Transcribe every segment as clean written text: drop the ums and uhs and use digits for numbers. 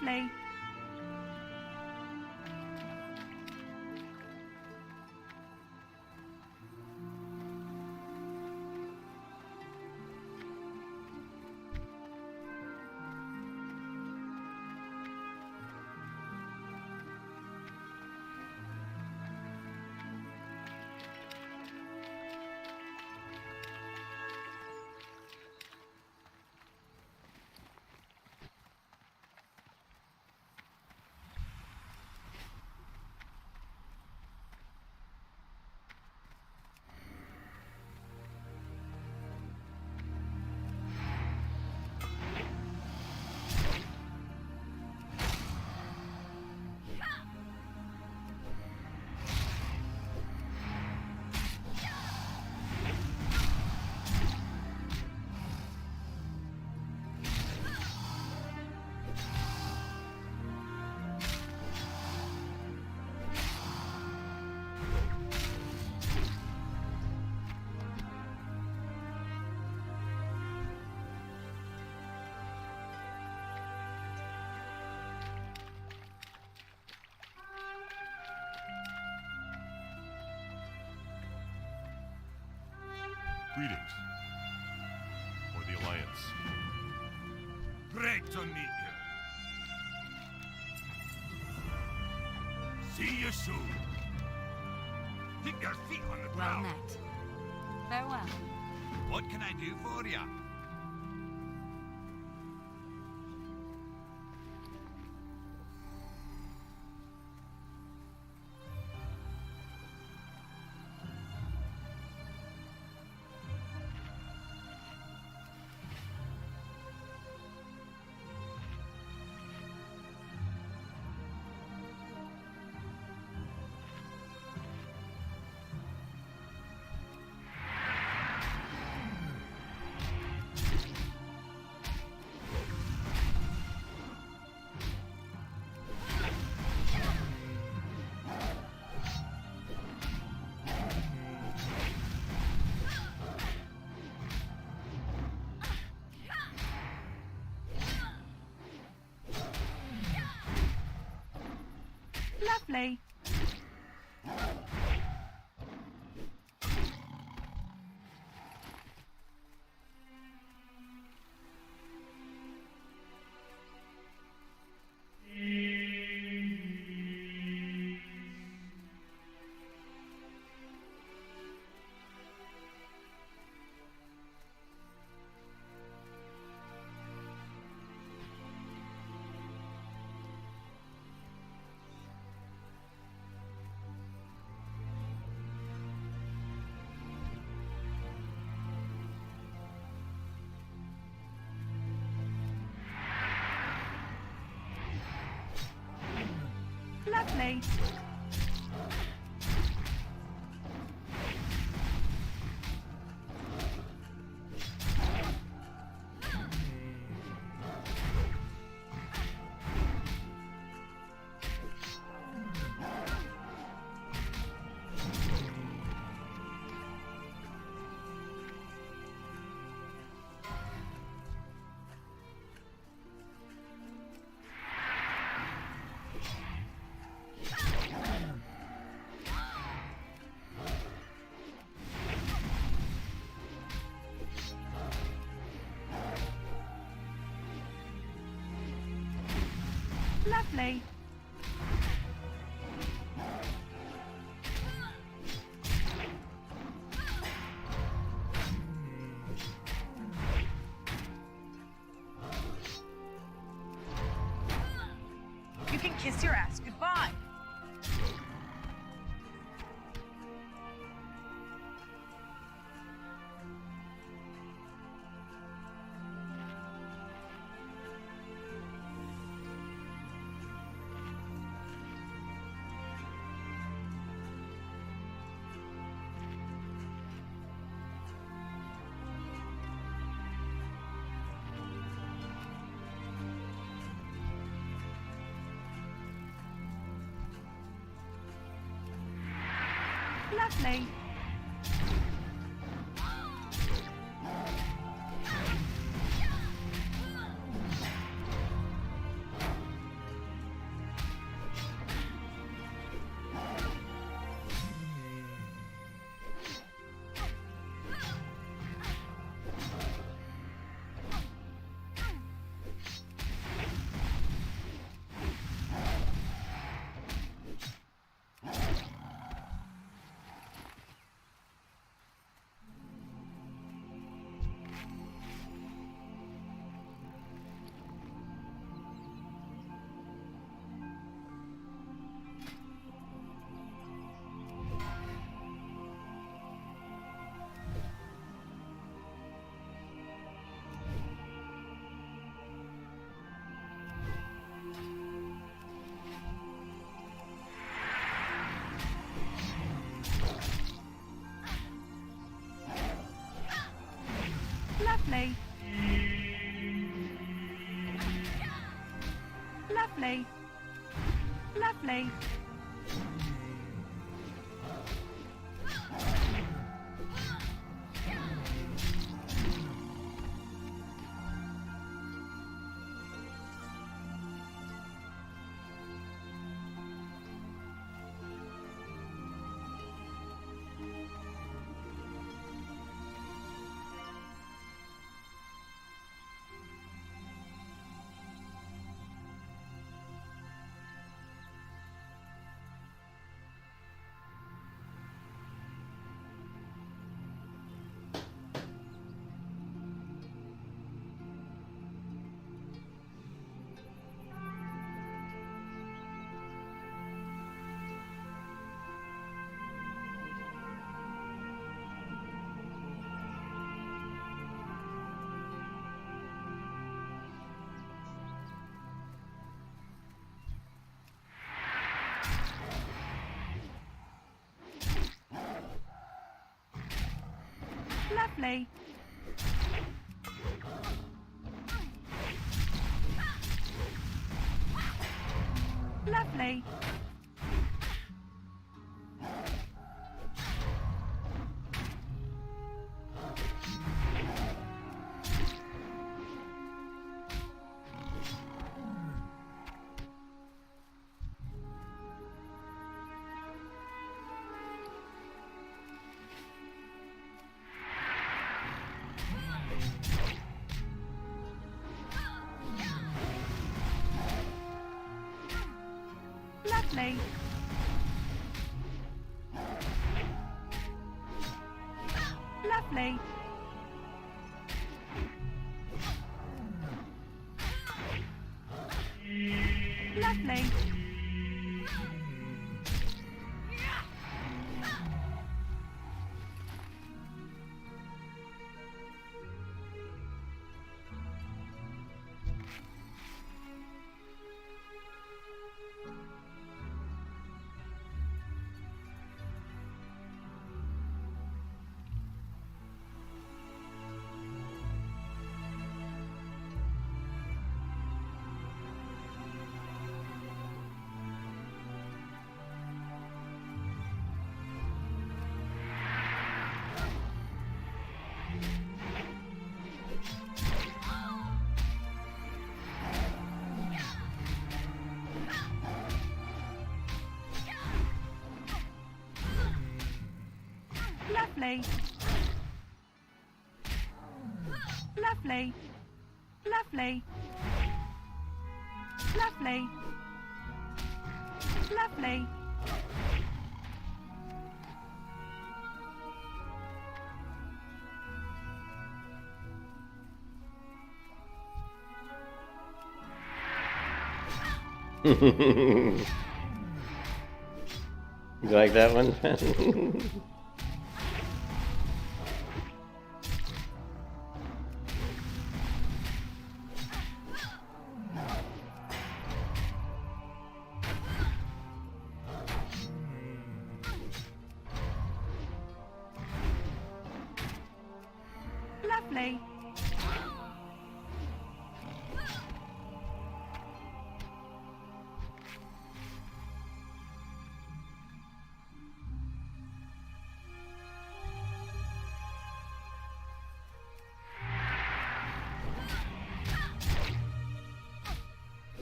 Lovely. Greetings. For the Alliance. Great to meet you. See you soon. Keep your feet on the Well ground. met. Farewell. What can I do for you? Lovely. Lovely. Lovely. You can kiss your ass goodbye. Lovely. Lovely. Lovely. Lovely. Lovely. Lovely. Lovely. Lovely. Lovely. Lovely. Lovely. Lovely. Lovely. Lovely. You like that one? Lovely.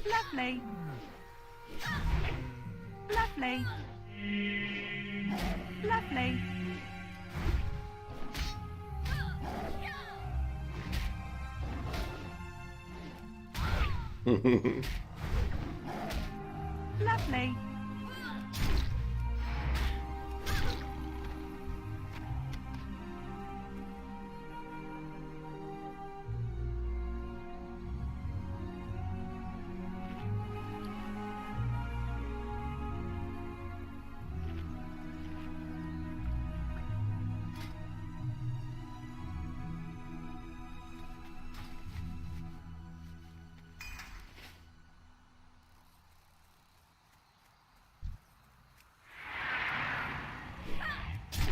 Lovely. Lovely. Lovely. Lovely.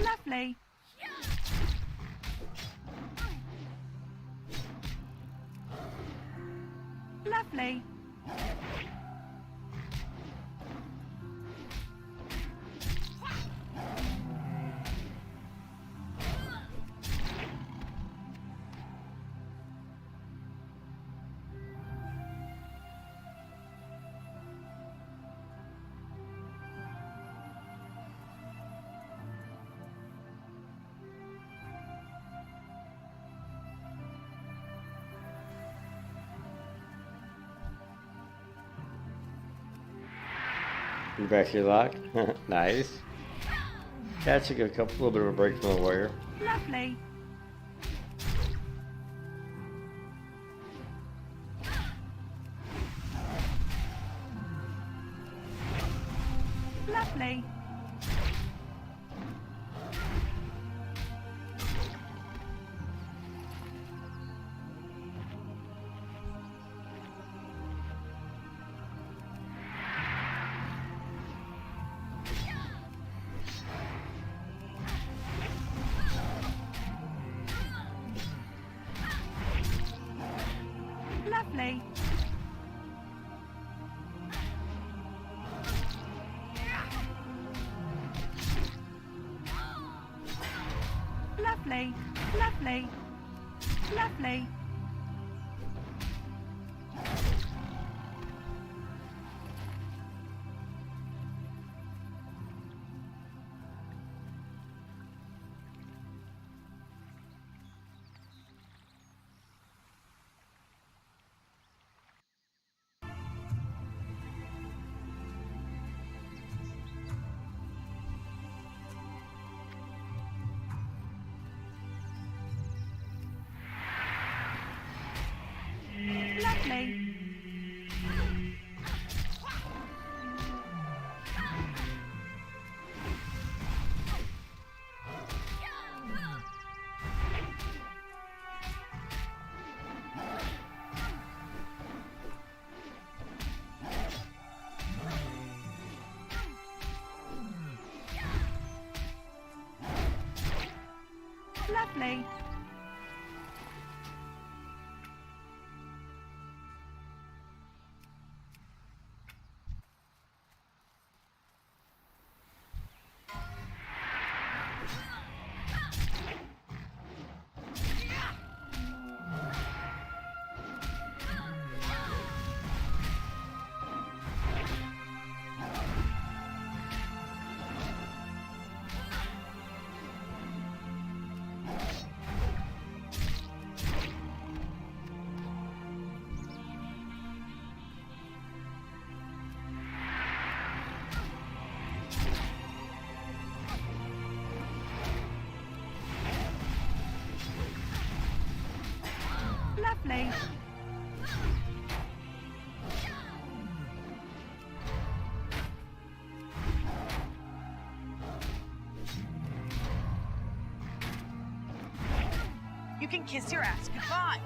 Lovely. Lovely. You back your lock? Nice. Catching a couple, little bit of a break from the warrior. Lovely. Lovely. Lovely. Lovely. Lovely. Lovely. Lovely. Lovely. Lovely. You can kiss your ass goodbye.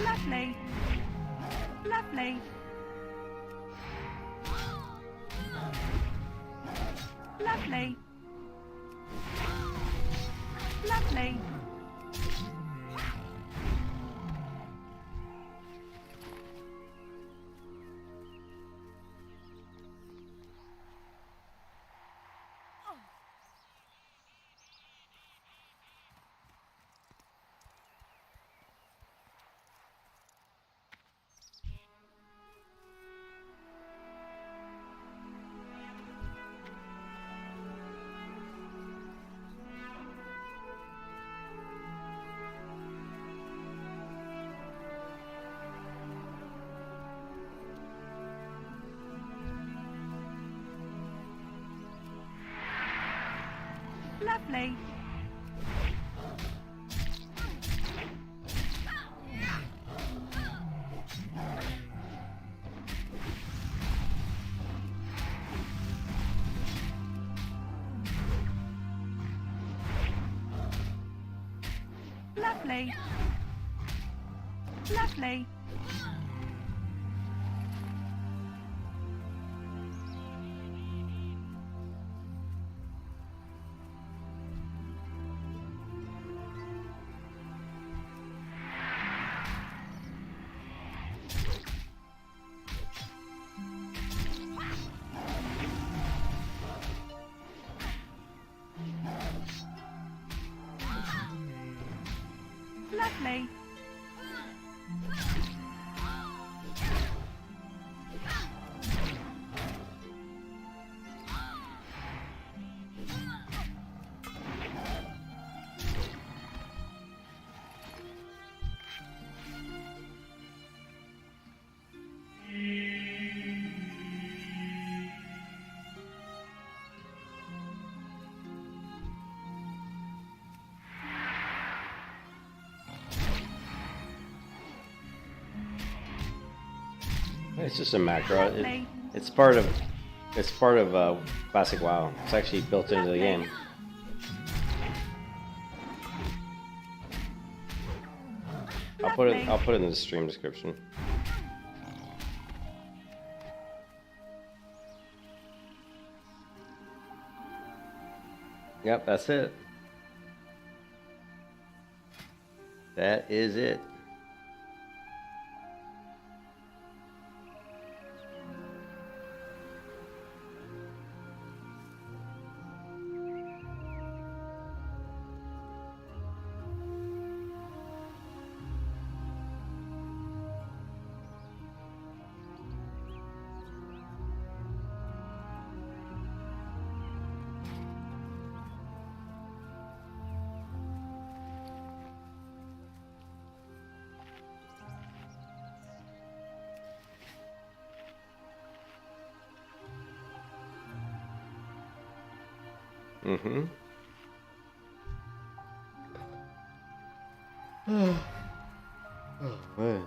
Lovely. Lovely. Lovely. Lovely. Lovely. Lovely. Lovely. Lovely. It's just a macro. Lovely. It's part of classic WoW. It's actually built into the game. I'll put it in the stream description. Yep, that's it. That is it. Mm-hmm. Oh, man.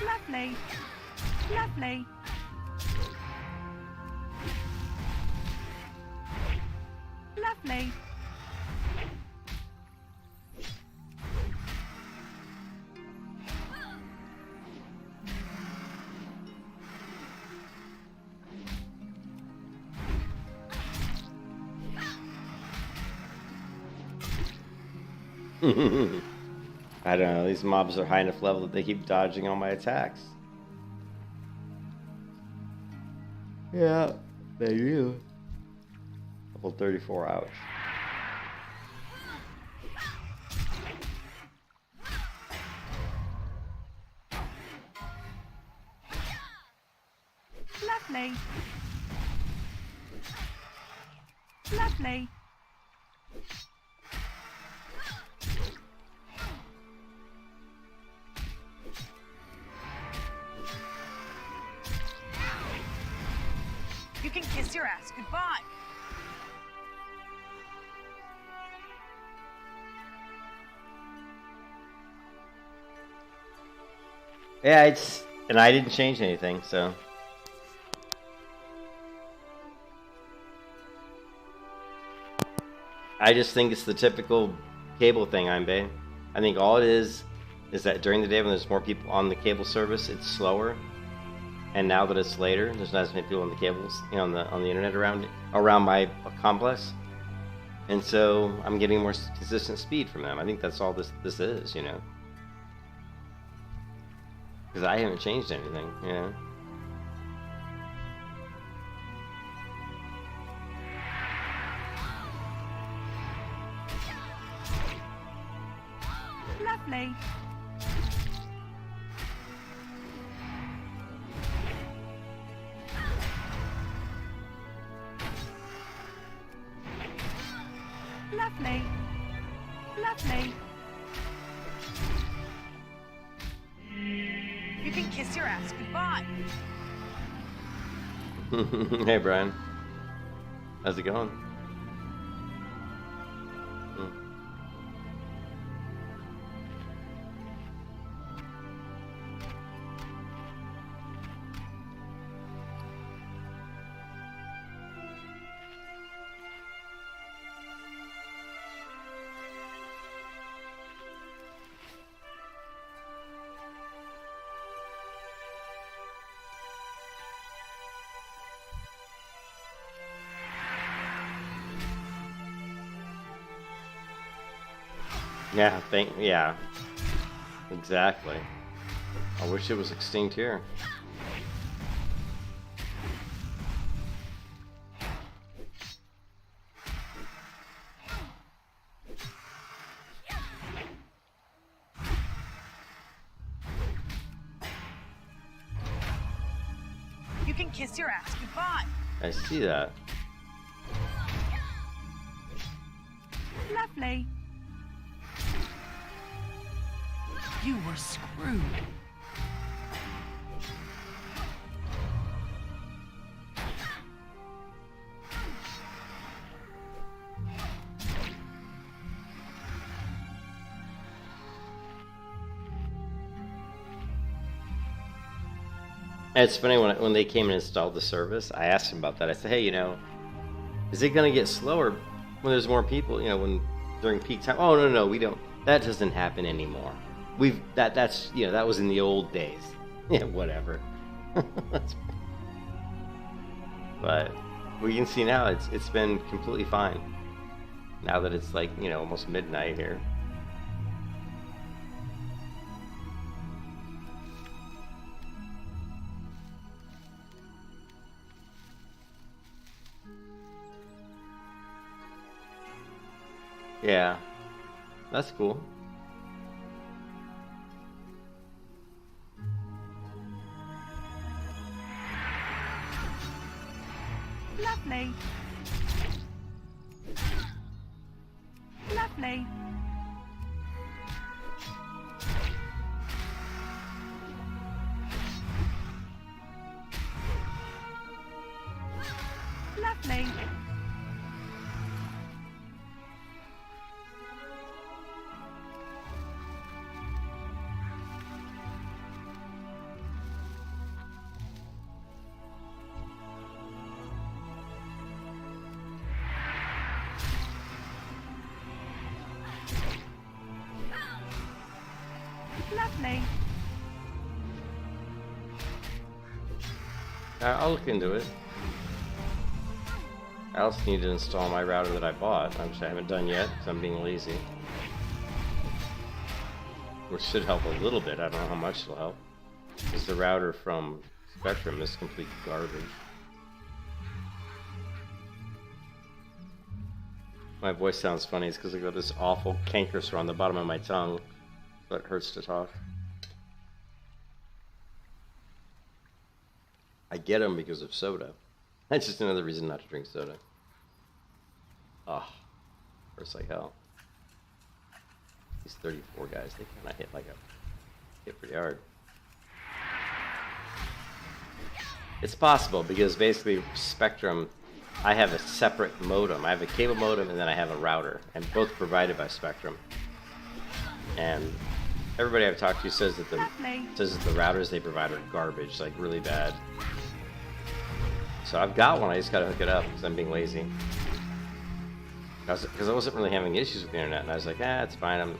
Lovely. Lovely. Lovely. I don't know, these mobs are high enough level that they keep dodging all my attacks. Yeah, they do. Level 34, ouch. Lovely. Lovely. You can kiss your ass goodbye. Yeah, and I didn't change anything, so. I just think it's the typical cable thing, I'm Bay. I think all it is that during the day when there's more people on the cable service, it's slower. And now that it's later, there's not as many people on the cables, on the internet around my complex. And so I'm getting more consistent speed from them. I think that's all this is, Because I haven't changed anything, Lovely. Lovely. Lovely. You can kiss your ass goodbye. Hey, Brian. How's it going? Yeah, yeah. Exactly. I wish it was extinct here. You can kiss your ass goodbye. I see that. Lovely. You were screwed. And it's funny when they came and installed the service, I asked them about that. I said, hey, is it going to get slower when there's more people? When during peak time? Oh no, we don't. That doesn't happen anymore. That's that was in the old days. Yeah, whatever. But we can see now it's been completely fine. Now that it's like almost midnight here. Yeah, that's cool. Lovely. Lovely. Lovely. Lovely. I'll look into it. I also need to install my router that I bought, which I haven't done yet because I'm being lazy. Which should help a little bit. I don't know how much it'll help. Because the router from Spectrum is complete garbage. My voice sounds funny. It's because I got this awful canker sore on the bottom of my tongue. But it hurts to talk. I get them because of soda. That's just another reason not to drink soda. Hurts like hell. These 34 guys, they kind of hit pretty hard. It's possible because basically Spectrum, I have a separate modem. I have a cable modem and then I have a router, and both provided by Spectrum. And everybody I've talked to says that the routers they provide are garbage, like really bad. So I've got one. I just gotta hook it up because I'm being lazy. Because I wasn't really having issues with the internet, and I was like, it's fine.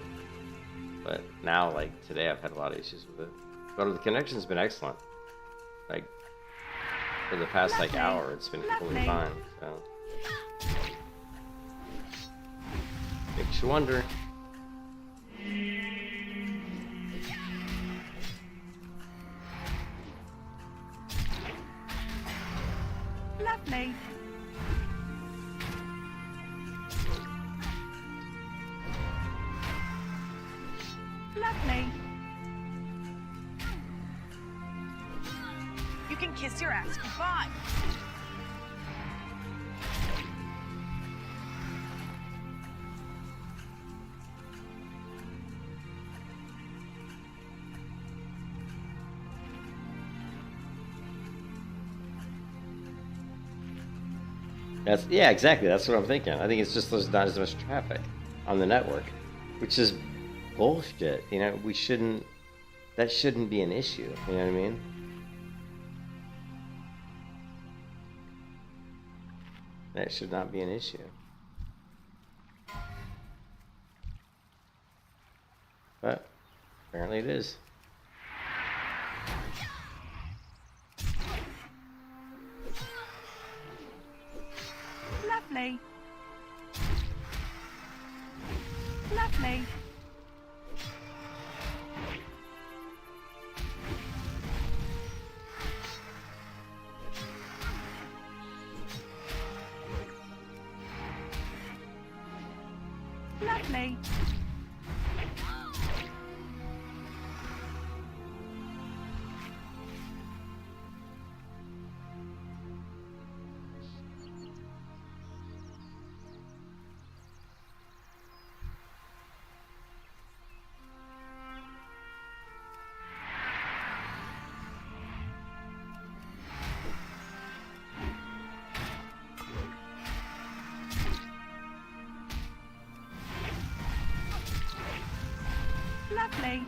But now, like today, I've had a lot of issues with it. But the connection's been excellent. Like for the past hour, it's been completely fine. So makes you wonder. Lovely. Lovely. You can kiss your ass goodbye. Yeah, exactly. That's what I'm thinking. I think it's just there's not as much traffic on the network, which is bullshit. We shouldn't. That shouldn't be an issue. You know what I mean? That should not be an issue. But apparently it is. Lovely. Lovely. Lovely. Lovely.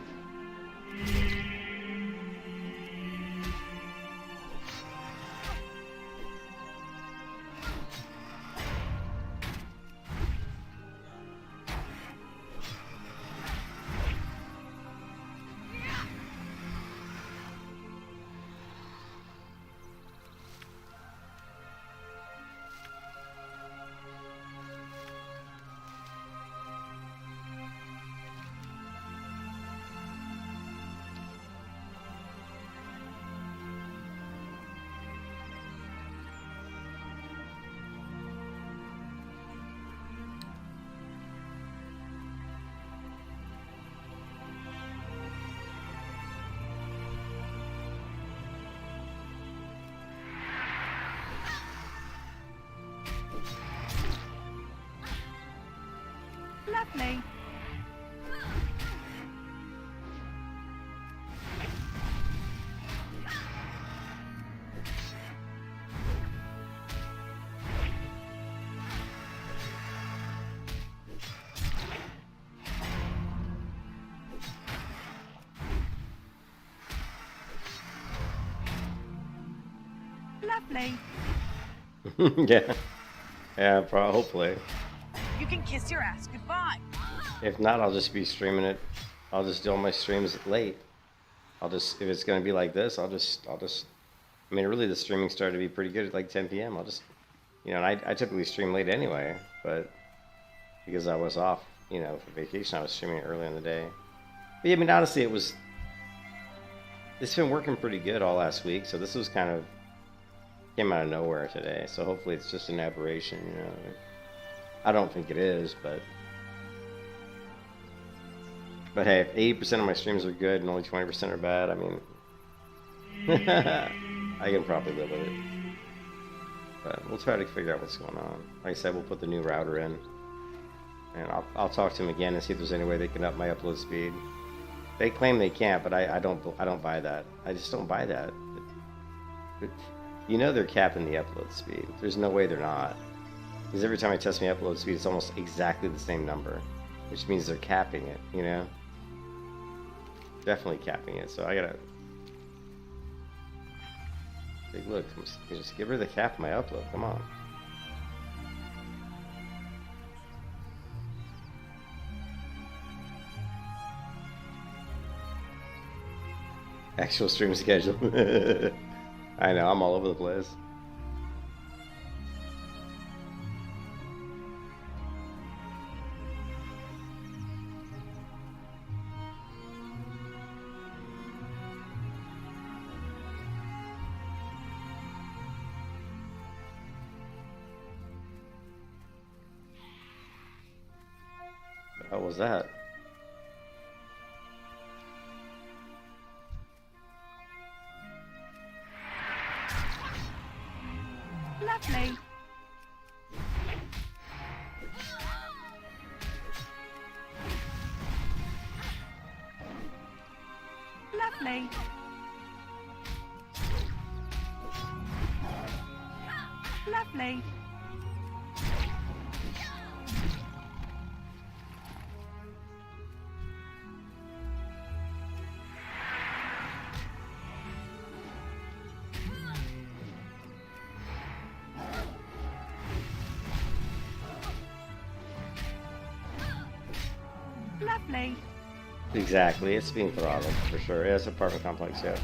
Lovely. Lovely. Yeah. Yeah, hopefully. You can kiss your ass goodbye. If not, I'll just be streaming it. I'll just do all my streams late. If it's gonna be like this, I'll just. I mean, really, the streaming started to be pretty good at like 10 p.m. I'll just, and I typically stream late anyway, but because I was off, for vacation, I was streaming it early in the day. But yeah, I mean, honestly, it's been working pretty good all last week, so this was kind of came out of nowhere today. So hopefully, it's just an aberration, I don't think it is, but hey, if 80% of my streams are good and only 20% are bad, I mean, I can probably live with it. But we'll try to figure out what's going on. Like I said, we'll put the new router in, and I'll talk to him again and see if there's any way they can up my upload speed. They claim they can't, but I don't buy that. I just don't buy that. They're capping the upload speed. There's no way they're not. Because every time I test my upload speed, it's almost exactly the same number, which means they're capping it, Definitely capping it. So I gotta take a look. Just give her the cap of my upload. Come on. Actual stream schedule. I know, I'm all over the place. What was that? Lovely. Lovely. Lovely. Lovely. Exactly, it's being throttled for sure. Yeah, it's an apartment complex, yeah.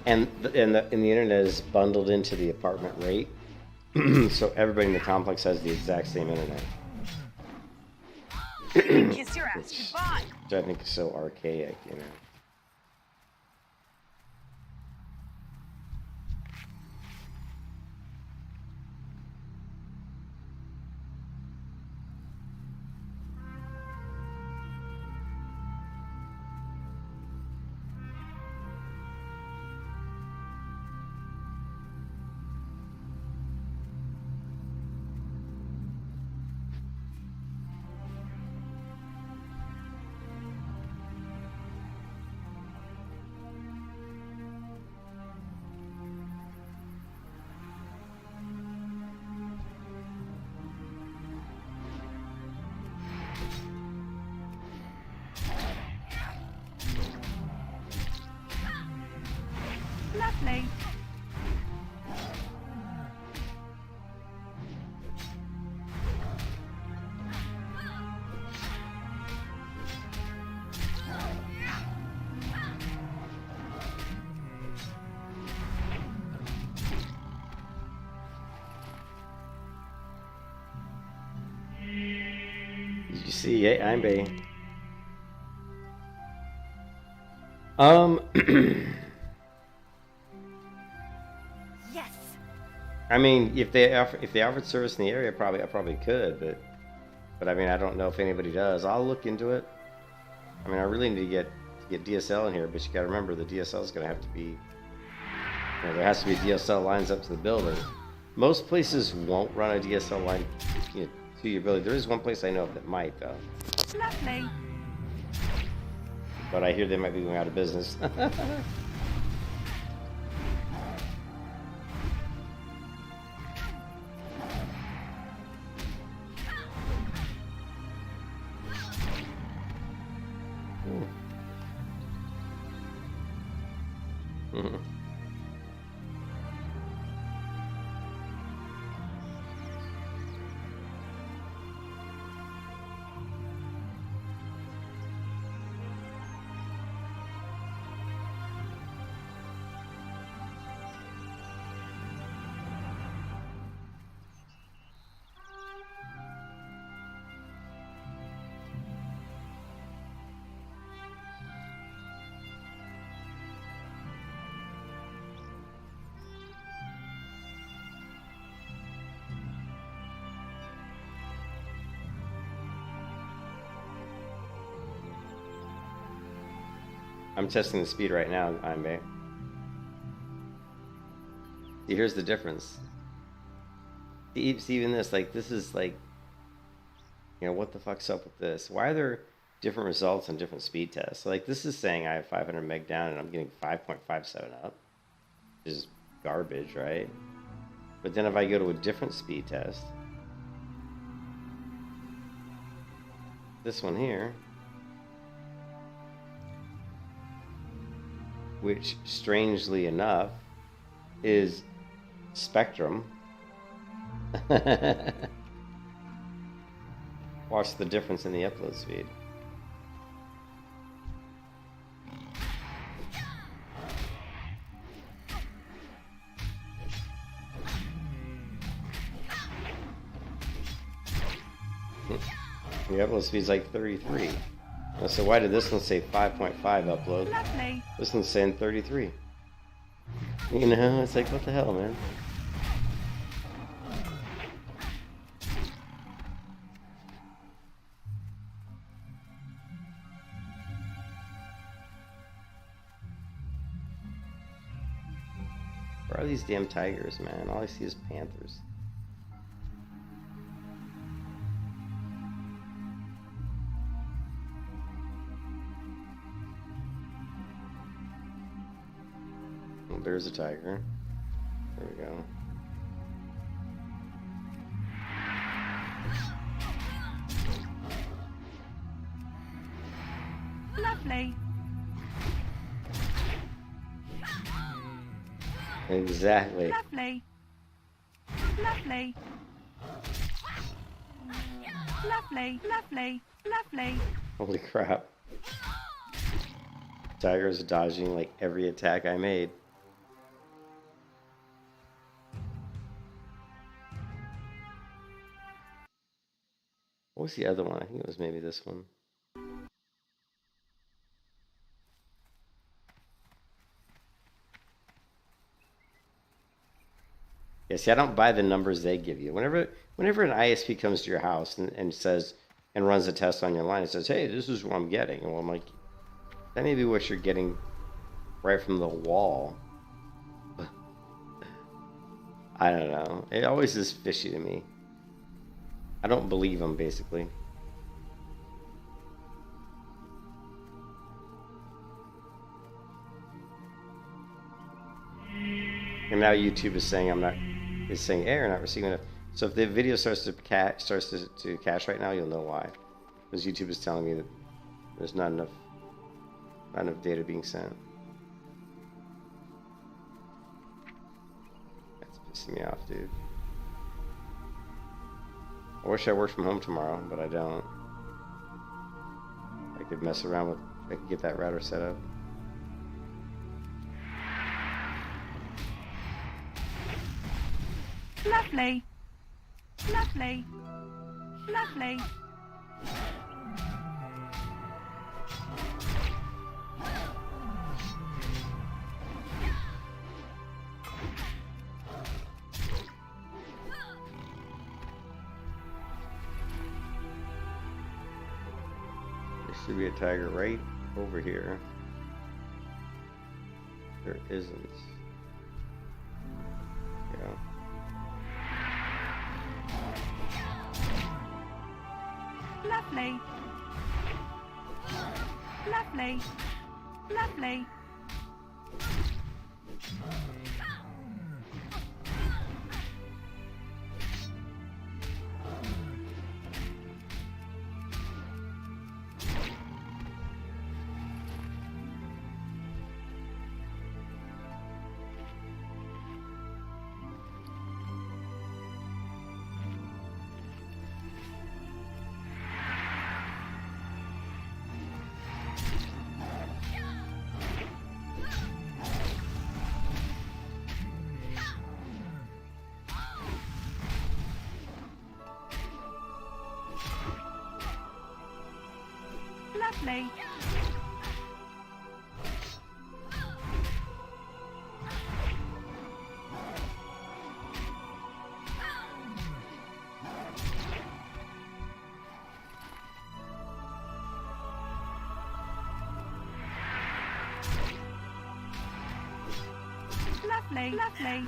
And the internet is bundled into the apartment rate, so everybody in the complex has the exact same internet. Kiss your ass goodbye. Which I think is so archaic, Lovely. Did you see it? I'm Bay. Yes. I mean, if they offered service in the area, I probably could, but I mean, I don't know if anybody does. I'll look into it. I mean, I really need to get DSL in here, but you got to remember the DSL is going to have to be. You know, there has to be DSL lines up to the building. Most places won't run a DSL line, you know, to your building. There is one place I know of that might, though. Lovely. But I hear they might be going out of business. I'm testing the speed right now, I'm babe. See, here's the difference. See, even this, like, this is like, you know, what the fuck's up with this? Why are there different results on different speed tests? Like, this is saying I have 500 meg down and I'm getting 5.57 up, which is garbage, right? But then if I go to a different speed test, this one here, which strangely enough is Spectrum. Watch the difference in the upload speed. The upload speed is like 33. So why did this one say 5.5 upload? Lovely. This one's saying 33. You know, it's like, what the hell, man? Where are these damn tigers, man? All I see is panthers. There's a tiger. There we go. Lovely. Exactly. Lovely. Lovely. Lovely. Lovely. Lovely. Holy crap. Tiger's dodging like every attack I made. What was the other one? I think it was maybe this one. Yeah, see, I don't buy the numbers they give you. Whenever an ISP comes to your house and says and runs a test on your line, it says, "Hey, this is what I'm getting." And well, I'm like, that may be what you're getting right from the wall. I don't know. It always is fishy to me. I don't believe them, basically. And now YouTube is saying saying error, not receiving enough. So if the video starts to cache right now, you'll know why. Because YouTube is telling me that there's not enough data being sent. Pissing me off, dude. I wish I worked from home tomorrow, but I don't. I could mess around with. I could get that router set up. Lovely. Lovely. Lovely. There should be a tiger right over here. There isn't. Yeah. Lovely. Lovely. Lovely. Lovely. Lovely. Lovely.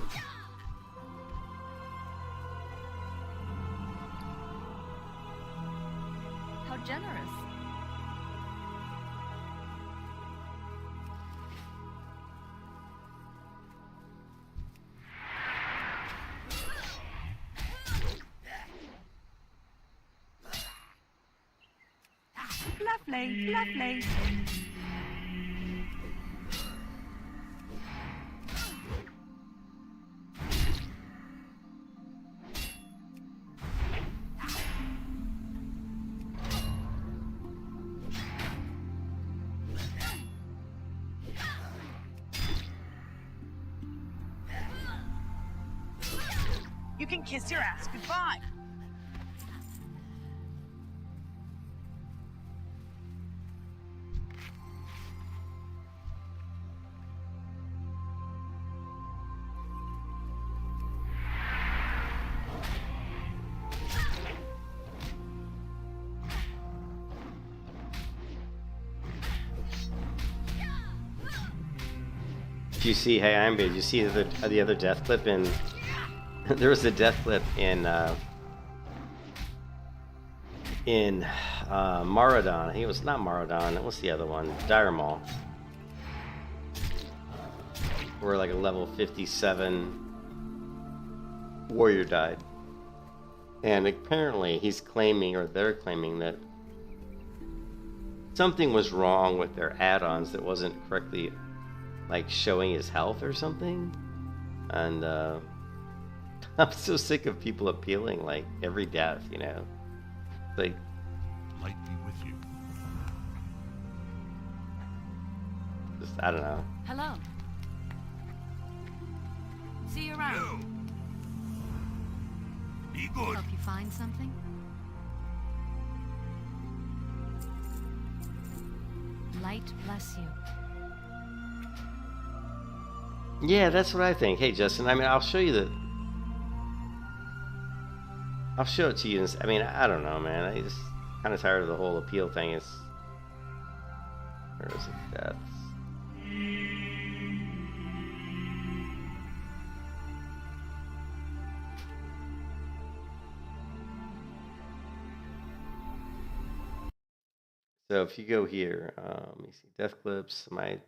How generous. Lovely. Lovely. You can kiss your ass goodbye. Did you see? Hey, I'm. Did you see the other death clip in? There was a death clip in Maradon. I think it was not Maradon. What's the other one? Dire Maul. Where like a level 57 warrior died, and apparently he's claiming, or they're claiming, that something was wrong with their add-ons that wasn't correctly, like, showing his health or something. And I'm so sick of people appealing like every death, you know. Like, Light be with you. just, I don't know. Hello. See you around. You. Be good. Help you find something? Light bless you. Yeah, that's what I think. Hey, Justin, I mean, I'll show you I'll show it to you. I mean, I don't know, man. I just kind of tired of the whole appeal thing. It's, where is it? Deaths. So if you go here, let me see, death clips, my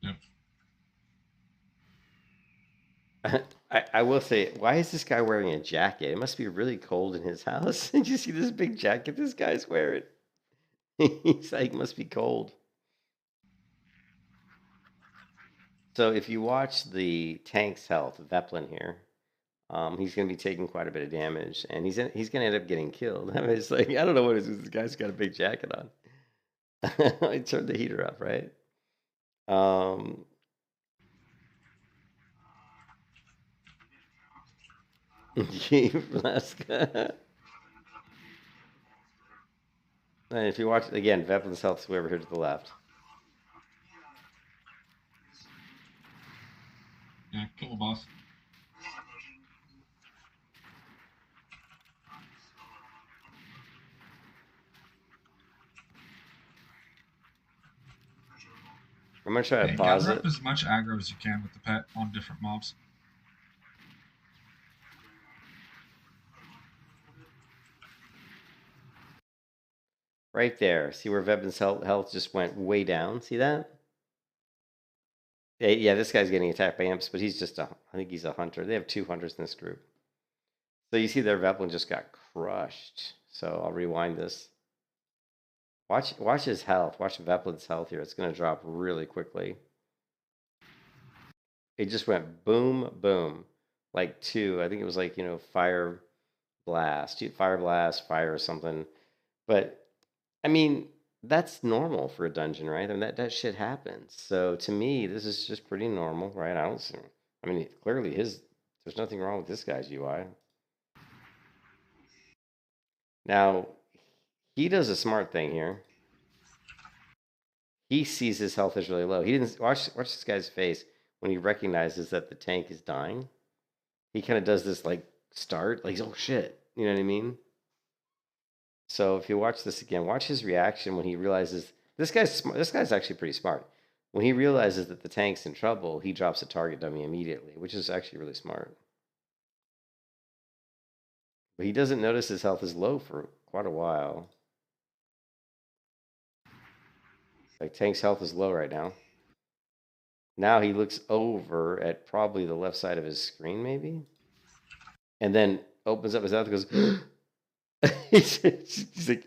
Yep. I will say, why is this guy wearing a jacket? It must be really cold in his house. Did you see this big jacket this guy's wearing? He's like, must be cold. So if you watch the tank's health, Veplin here, he's going to be taking quite a bit of damage, and he's going to end up getting killed. I mean, it's like, I don't know what it is. This guy's got a big jacket on. I turned the heater up, right? Alaska. And if you watch again, Veplin's health way over here to the left. Yeah, kill the boss. I'm gonna try to Hey, pause gather it. up as much aggro as you can with the pet on different mobs. Right there. See where Veplin's health just went way down? See that? Yeah, this guy's getting attacked by imps, but he's just I think he's a hunter. They have 2 hunters in this group. So you see their Veplin just got crushed. So I'll rewind this. Watch his health. Watch Veplin's health here. It's going to drop really quickly. It just went boom, boom. Like 2. I think it was like, fire blast, fire or something. But I mean, that's normal for a dungeon, right? I mean, that shit happens. So to me, this is just pretty normal, right? I mean, clearly there's nothing wrong with this guy's UI. Now, he does a smart thing here. He sees his health is really low. He didn't watch this guy's face when he recognizes that the tank is dying. He kind of does this like start, like, oh shit, you know what I mean? So if you watch this again, watch his reaction when he realizes this guy's actually pretty smart. When he realizes that the tank's in trouble, he drops a target dummy immediately, which is actually really smart. But he doesn't notice his health is low for quite a while. Like tank's health is low right now. Now he looks over at probably the left side of his screen, maybe, and then opens up his mouth and goes. He's like,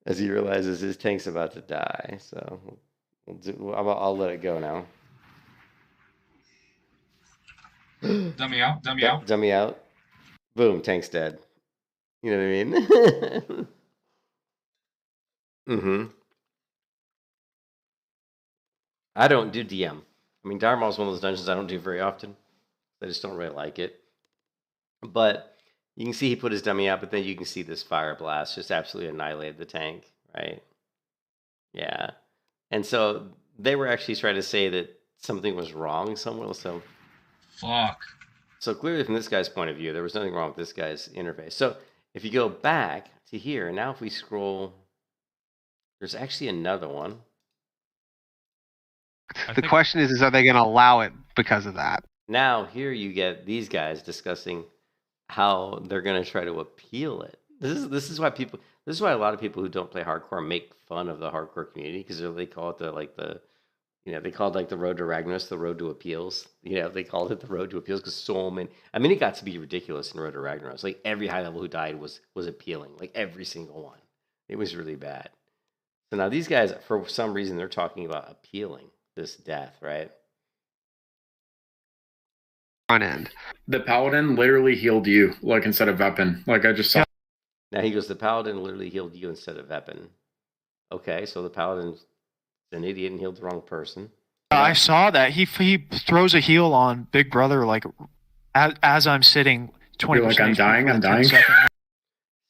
as he realizes his tank's about to die. So I'll let it go now. Dummy out, dummy out. Dummy out. Boom, tank's dead. You know what I mean? Mm-hmm. I don't do DM. I mean, Dire Maul is one of those dungeons I don't do very often. I just don't really like it. But you can see he put his dummy out, but then you can see this fire blast just absolutely annihilated the tank, right? Yeah. And so they were actually trying to say that something was wrong somewhere. So, fuck. So clearly from this guy's point of view, there was nothing wrong with this guy's interface. So if you go back to here, and now if we scroll, there's actually another one. The question is are they going to allow it because of that? Now here you get these guys discussing how they're going to try to appeal it. This is why a lot of people who don't play hardcore make fun of the hardcore community, because they call it they called like the road to Ragnaros, the road to appeals. They called it the road to appeals because so many. I mean, it got to be ridiculous in Road to Ragnaros. Like every high level who died was appealing. Like every single one. It was really bad. So now these guys, for some reason, they're talking about appealing this death, right? Front end. The paladin literally healed you, like instead of weapon. Like I just saw. Now he goes, the paladin literally healed you instead of weapon. Okay, so the paladin's an idiot and healed the wrong person. I saw that he throws a heal on Big Brother like as I'm sitting 20%. You're like, I'm dying.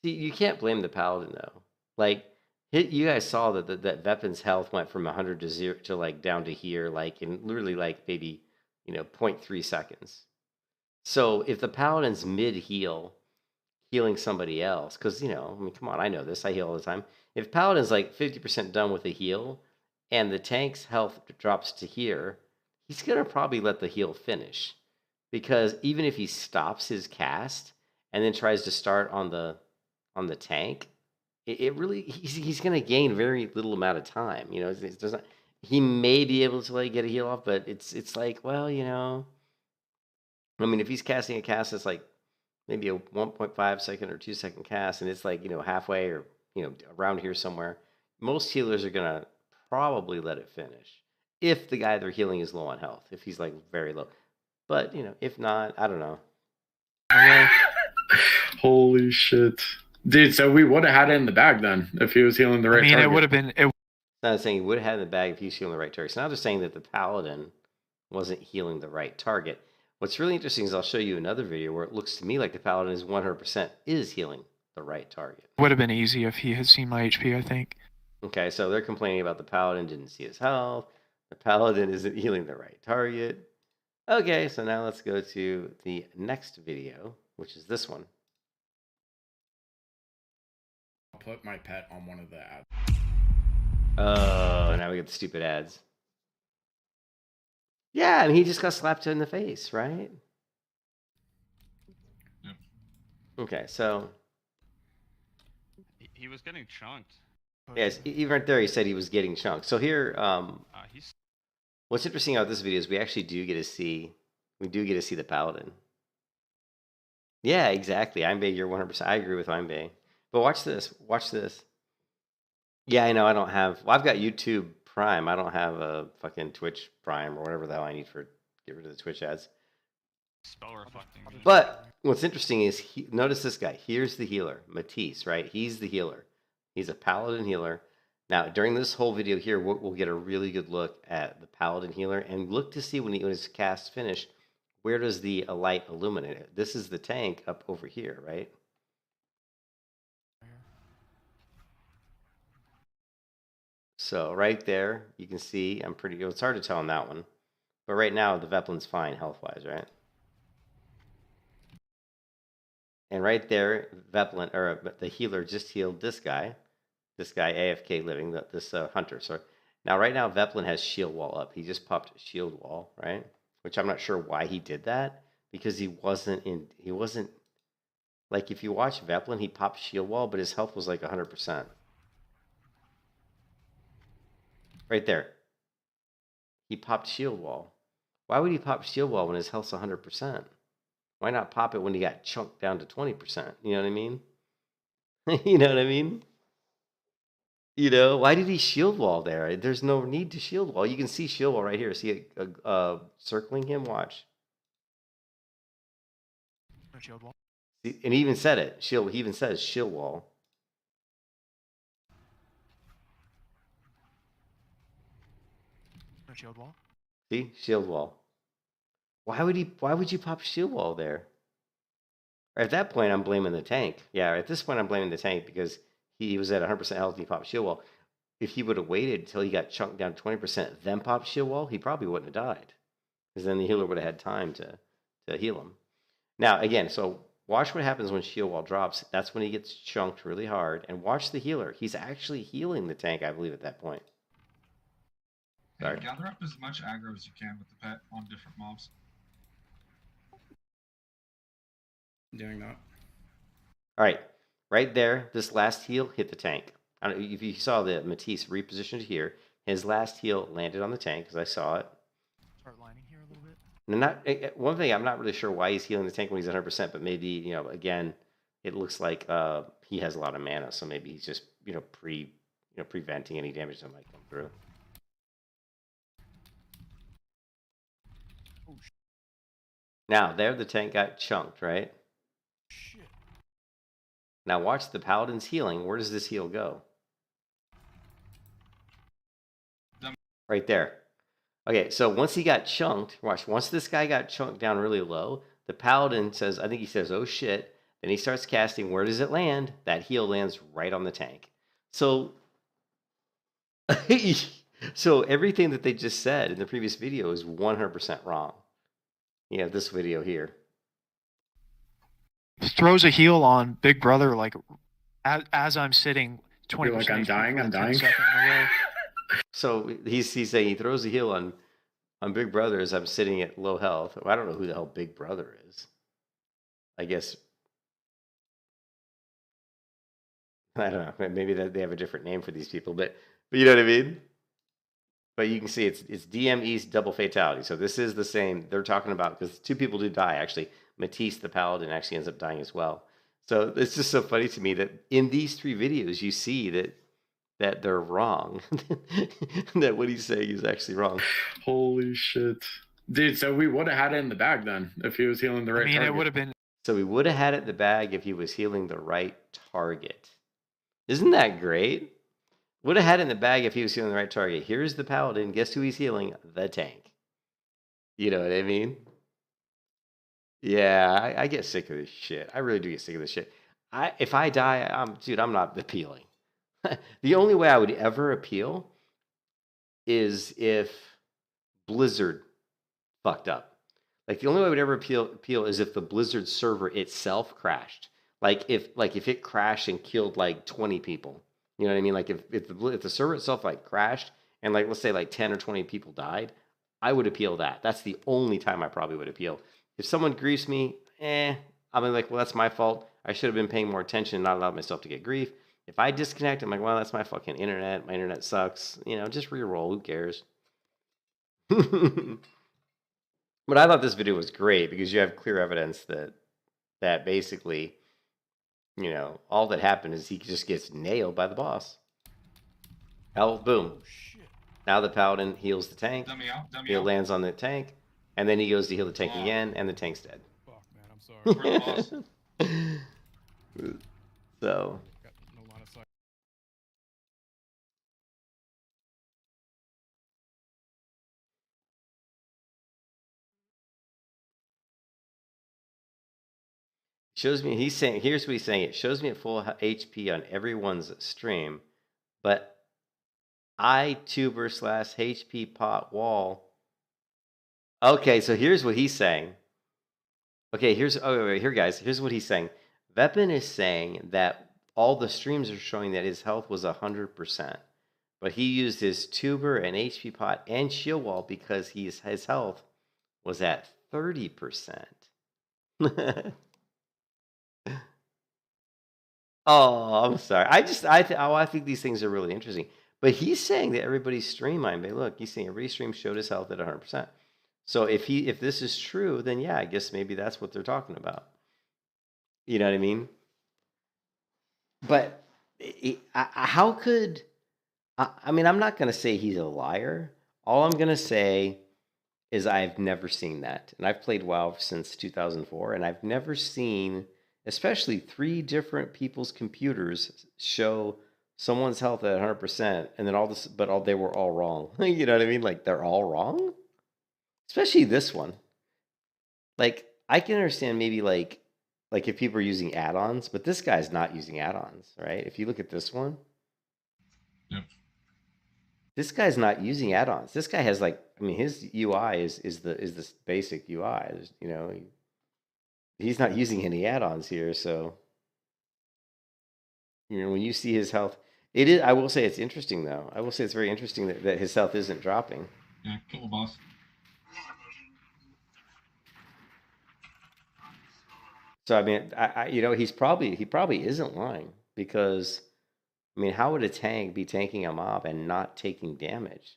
See, you can't blame the paladin though. Like you guys saw that weapon's health went from 100 to 0 to like down to here, like in literally like maybe 0.3 seconds. So if the paladin's mid healing somebody else, because I mean, come on, I know this, I heal all the time. If paladin's like 50% done with a heal, and the tank's health drops to here, he's gonna probably let the heal finish, because even if he stops his cast and then tries to start on the tank, it really he's gonna gain very little amount of time. He may be able to like get a heal off, but it's like, well, I mean, if he's casting a cast that's like maybe a 1.5 second or 2 second cast, and it's like, halfway or, around here somewhere, most healers are going to probably let it finish. If the guy they're healing is low on health, if he's like very low. But, if not, I don't know. Holy shit. Dude, so we would have had it in the bag then if he was healing the right target. it would have been. Not saying he would have had it in the bag if he was healing the right target. So now they're saying that the paladin wasn't healing the right target. What's really interesting is I'll show you another video where it looks to me like the paladin is 100% is healing the right target. Would have been easy if he had seen my HP, I think. Okay, so they're complaining about the paladin didn't see his health. The paladin isn't healing the right target. Okay, so now let's go to the next video, which is this one. I'll put my pet on one of the ads. Oh, now we get the stupid ads. Yeah, and he just got slapped in the face, right? Yep. Okay, so He was getting chunked. yes, even right there, he said he was getting chunked. So here, He's what's interesting about this video is we actually do get to see the paladin. Yeah, exactly. Imbe, you're 100%. I agree with Imbe. But watch this. Watch this. Yeah, I know. I don't have. Well, I've got YouTube Prime. I don't have a fucking Twitch Prime or whatever the hell I need for get rid of the Twitch ads. spell reflecting. But what's interesting is notice this guy. Here's the healer, Matisse. Right? He's the healer. He's a paladin healer. Now, during this whole video here, we'll get a really good look at the paladin healer and look to see when his cast finished, where does the light illuminate it? This is the tank up over here, right? So right there, you can see I'm pretty good. It's hard to tell on that one. But right now, the Veplin's fine health-wise, right? And right there, Veplin, or the healer just healed this guy AFK living, this hunter. So now, right now, Veplin has shield wall up. He just popped shield wall, right? Which I'm not sure why he did that, because he wasn't, like, if you watch Veplin, he popped shield wall, but his health was like 100%. Right there. He popped shield wall. Why would he pop shield wall when his health's 100%? Why not pop it when he got chunked down to 20%? You know what I mean? You know what I mean? Why did he shield wall there? There's no need to shield wall. You can see shield wall right here. See it circling him? Watch. Shield wall. See, and he even said it. He even says shield wall. Shield wall. See? Shield wall. Why would you pop shield wall there? At that point, I'm blaming the tank. Yeah, at this point, I'm blaming the tank because he was at 100% health and he popped shield wall. If he would have waited until he got chunked down to 20%, then popped shield wall, he probably wouldn't have died. Because then the healer would have had time to heal him. Now, again, so watch what happens when shield wall drops. That's when he gets chunked really hard. And watch the healer. He's actually healing the tank, I believe, at that point. Hey, gather up as much aggro as you can with the pet on different mobs. Doing that. All right. Right there, this last heal hit the tank. I don't know if you saw the Matisse repositioned here. His last heal landed on the tank, because I saw it. Start lining here a little bit. And one thing, I'm not really sure why he's healing the tank when he's 100%, but maybe, again, it looks like he has a lot of mana, so maybe he's just, preventing any damage that might come through. Oh, Now, there the tank got chunked, right? shit. Now watch the paladin's healing. Where does this heal go? Right there. Okay, so once he got chunked, watch, once this guy got chunked down really low, the paladin says, I think he says, oh shit. Then he starts casting. Where does it land? That heal lands right on the tank. So, so everything that they just said in the previous video is 100% wrong. This video here. Throws a heal on Big Brother like as I'm sitting 20%. You're like, I'm dying, I'm dying. So he's saying he throws a heal on Big Brother as I'm sitting at low health. I don't know who the hell Big Brother is. I guess I don't know. Maybe that they have a different name for these people, but you know what I mean. but you can see it's DM East double fatality. So this is the same. They're talking about because 2 people do die actually. Matisse the paladin actually ends up dying as well. So it's just so funny to me that in these 3 videos you see that they're wrong. That what he's saying is actually wrong. Holy shit. Dude, so we would have had it in the bag then if he was healing the right I mean, target. it would have been. So we would have had it in the bag if he was healing the right target. Isn't that great? Would have had it in the bag if he was healing the right target. Here's the paladin. Guess who he's healing? The tank. You know what I mean? Yeah, I get sick of this shit. I really do get sick of this shit. If I die, I'm not appealing. The only way I would ever appeal is if Blizzard fucked up. Like the only way I would ever appeal is if the Blizzard server itself crashed. Like if it crashed and killed like 20 people. You know what I mean? Like if the server itself like crashed and like let's say like 10 or 20 people died, I would appeal that. That's the only time I probably would appeal. If someone griefs me, I'm like, well, that's my fault. I should have been paying more attention and not allowed myself to get grief. If I disconnect, I'm like, well, that's my fucking internet. My internet sucks. You know, just reroll. Who cares? But I thought this video was great because you have clear evidence that basically, you know, all that happened is he just gets nailed by the boss. Boom. Oh, shit. Now the paladin heals the tank. Dummy out. He lands on the tank, and then he goes to heal the tank again, and the tank's dead. Fuck, man, I'm sorry. We're the boss. So, Got no line of sight. shows me, here's what he's saying. It shows me at full HP on everyone's stream, but tuber / HP pot wall. Okay, so here's what he's saying. Okay, here guys, here's what he's saying. Vepin is saying that all the streams are showing that his health was 100%, but he used his tuber and HP pot and shield wall because his health was at 30%. Oh, I'm sorry. I think these things are really interesting. But he's saying that everybody's stream, look, he's saying everybody's stream showed his health at 100%. So if this is true, then yeah, I guess maybe that's what they're talking about. You know what I mean? But how could I'm not going to say he's a liar. All I'm going to say is I've never seen that. And I've played WoW since 2004, and I've never seen, especially 3 different people's computers show someone's health at 100%, and then they were all wrong. You know what I mean? Like they're all wrong. Especially this one. Like I can understand maybe like if people are using add-ons, but this guy's not using add-ons, right? If you look at this one, Yep. this guy's not using add-ons. This guy has his UI is the basic UI. You know, he's not using any add-ons here, so you know when you see his health, it is. I will say it's interesting though. I will say it's very interesting that his health isn't dropping. Yeah, kill the boss. So I mean, you know, he probably isn't lying because, I mean, how would a tank be tanking a mob and not taking damage?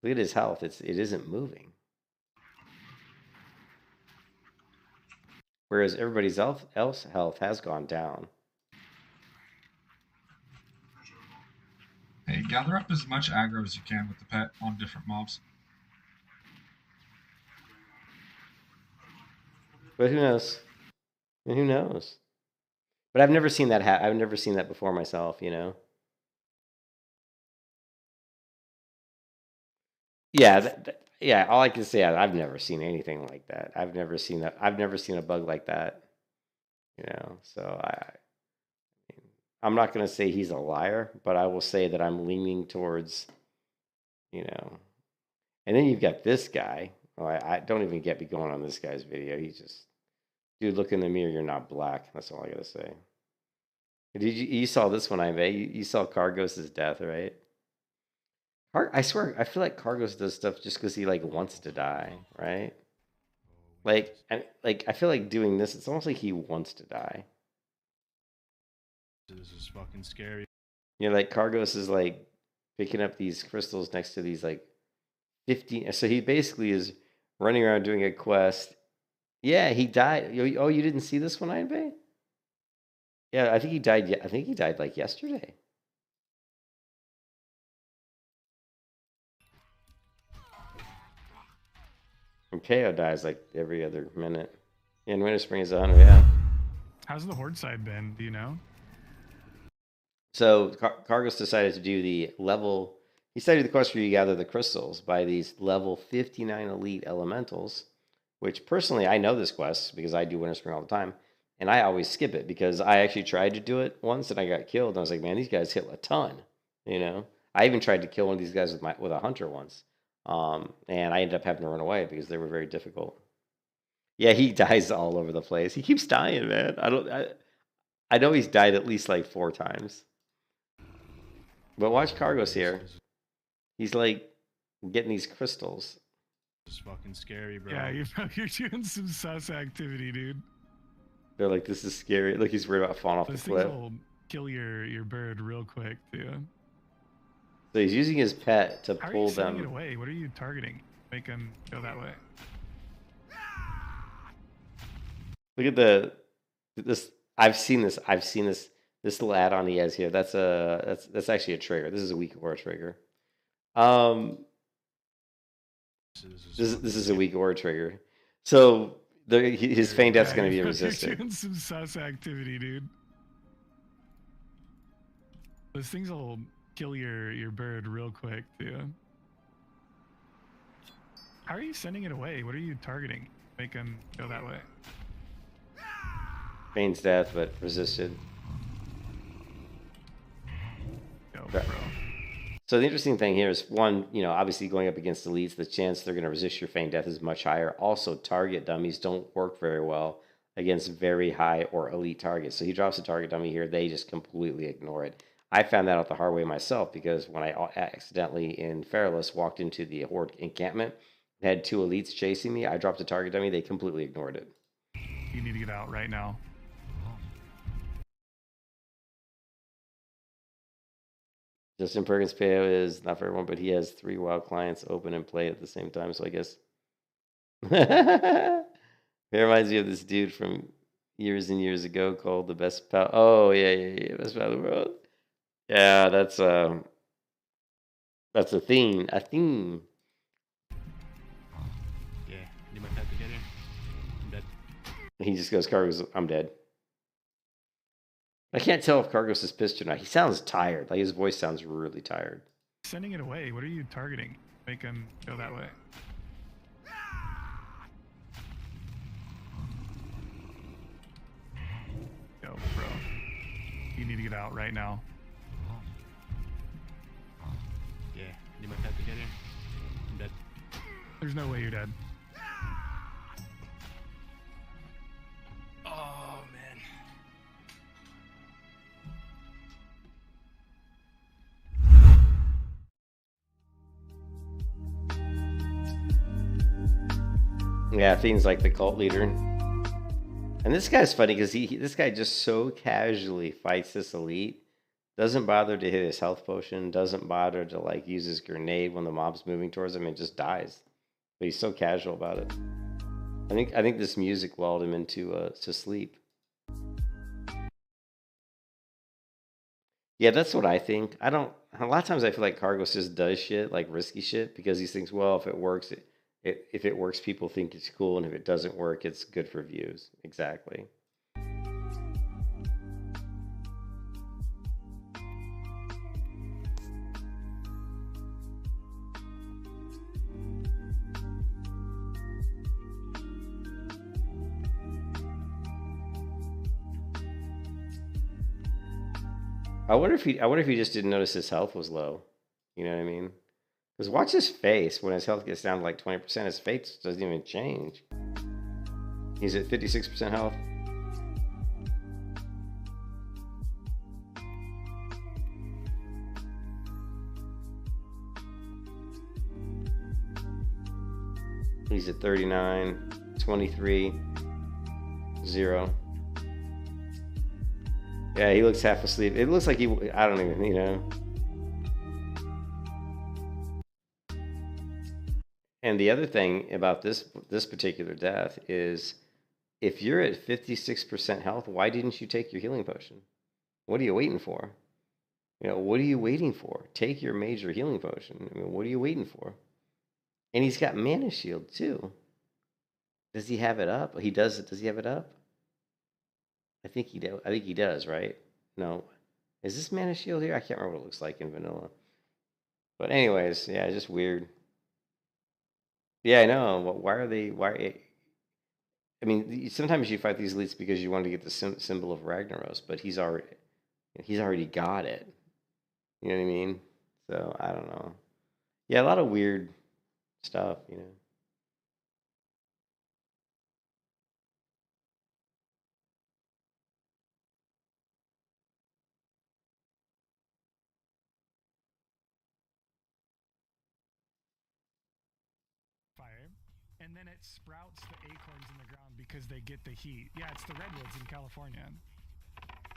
Look at his health; it isn't moving. Whereas everybody's else health has gone down. Hey, gather up as much aggro as you can with the pet on different mobs. But who knows? Who knows? But I've never seen that I've never seen that before myself, you know. Yeah, yeah. All I can say, I've never seen anything like that. I've never seen a bug like that, you know. So I'm not going to say he's a liar, but I will say that I'm leaning towards, you know. And then you've got this guy. Oh, I don't even get me going on this guy's video. He's just. Dude, look in the mirror. You're not black. That's all I gotta say. You saw this one, I bet. You saw Cargos' death, right? I swear, I feel like Cargos does stuff just because he wants to die, right? I feel like doing this. It's almost like he wants to die. This is fucking scary. You know, Cargos is picking up these crystals next to these 15. So he basically is running around doing a quest. Yeah, he died. Oh, you didn't see this one, Iron Bay? Yeah, I think he died. I think he died like yesterday. And KO dies like every other minute. Yeah, and Winter Spring is 100. Yeah. How's the horde side been? Do you know? So Cargos decided to do the level. He started the quest where you gather the crystals by these level 59 elite elementals, which personally I know this quest because I do Winter Spring all the time, and I always skip it because I actually tried to do it once and I got killed. And I was like, man, these guys hit a ton. You know, I even tried to kill one of these guys with a hunter once, and I ended up having to run away because they were very difficult. Yeah, he dies all over the place. He keeps dying, man. I know he's died at least like 4 times. But watch Cargos here. He's like getting these crystals. It's fucking scary, bro. Yeah, you're doing some sus activity, dude. They're like, this is scary. Look, he's worried about falling off the Those cliff. things will kill your bird real quick, too. So he's using his pet to How are pull you sending it them. away? What are you targeting? Make him go that way. Look at this. I've seen this. This little add-on he has here. That's actually a trigger. This is a weak aura trigger. This is a weak aura trigger. So his feign death's going to be You're resisted. doing some sus activity, dude. Those things will kill your bird real quick, too. How are you sending it away? What are you targeting? Make him go that way. Feigns death, but resisted. Go, Okay. bro. So the interesting thing here is, one, obviously going up against elites, the chance they're going to resist your feign death is much higher. Also, target dummies don't work very well against very high or elite targets. So he drops a target dummy here. They just completely ignore it. I found that out the hard way myself because when I accidentally in Fairless walked into the Horde encampment, had 2 elites chasing me, I dropped a target dummy. They completely ignored it. You need to get out right now. Justin Perkins Payo is not for everyone, but he has 3 WoW clients open and play at the same time. So I guess it reminds me of this dude from years and years ago called the best pal. Oh yeah, best pal in the world. Yeah, that's a theme. A theme. Yeah, need my pet to get in. I'm dead. He just goes, Cargos, I'm dead. I can't tell if Cargos is pissed or not. He sounds tired. Like his voice sounds really tired. Sending it away. What are you targeting? Make him go that way. Go, bro. You need to get out right now. Yeah, need my pet to get in. I'm dead. There's no way you're dead. Oh, man. Yeah, Fiend's like the cult leader. And this guy's funny because this guy just so casually fights this elite. Doesn't bother to hit his health potion. Doesn't bother to like use his grenade when the mob's moving towards him and just dies. But he's so casual about it. I think this music lulled him into to sleep. Yeah, that's what I think. A lot of times I feel like Cargos just does shit, like risky shit, because he thinks, well, if it works, if it works, people think it's cool, and if it doesn't work, it's good for views. Exactly. I wonder if he just didn't notice his health was low. You know what I mean? Because watch his face when his health gets down to like 20%. His face doesn't even change. He's at 56% health. He's at 39, 23, 0. Yeah, he looks half asleep. It looks like I don't even, And the other thing about this particular death is, if you're at 56% health, why didn't you take your healing potion? What are you waiting for? You know, what are you waiting for? Take your major healing potion. I mean, what are you waiting for? And he's got mana shield too. Does he have it up? He does. Does he have it up? I think he does. I think he does, right? No. Is this mana shield here? I can't remember what it looks like in vanilla. But anyways, yeah, just weird. Yeah, I know. Why are they? Why? I mean, sometimes you fight these elites because you want to get the symbol of Ragnaros, but he's already got it. You know what I mean? So I don't know. Yeah, a lot of weird stuff, you know. Fire, and then it sprouts the acorns in the ground because they get the heat. Yeah, it's the redwoods in California.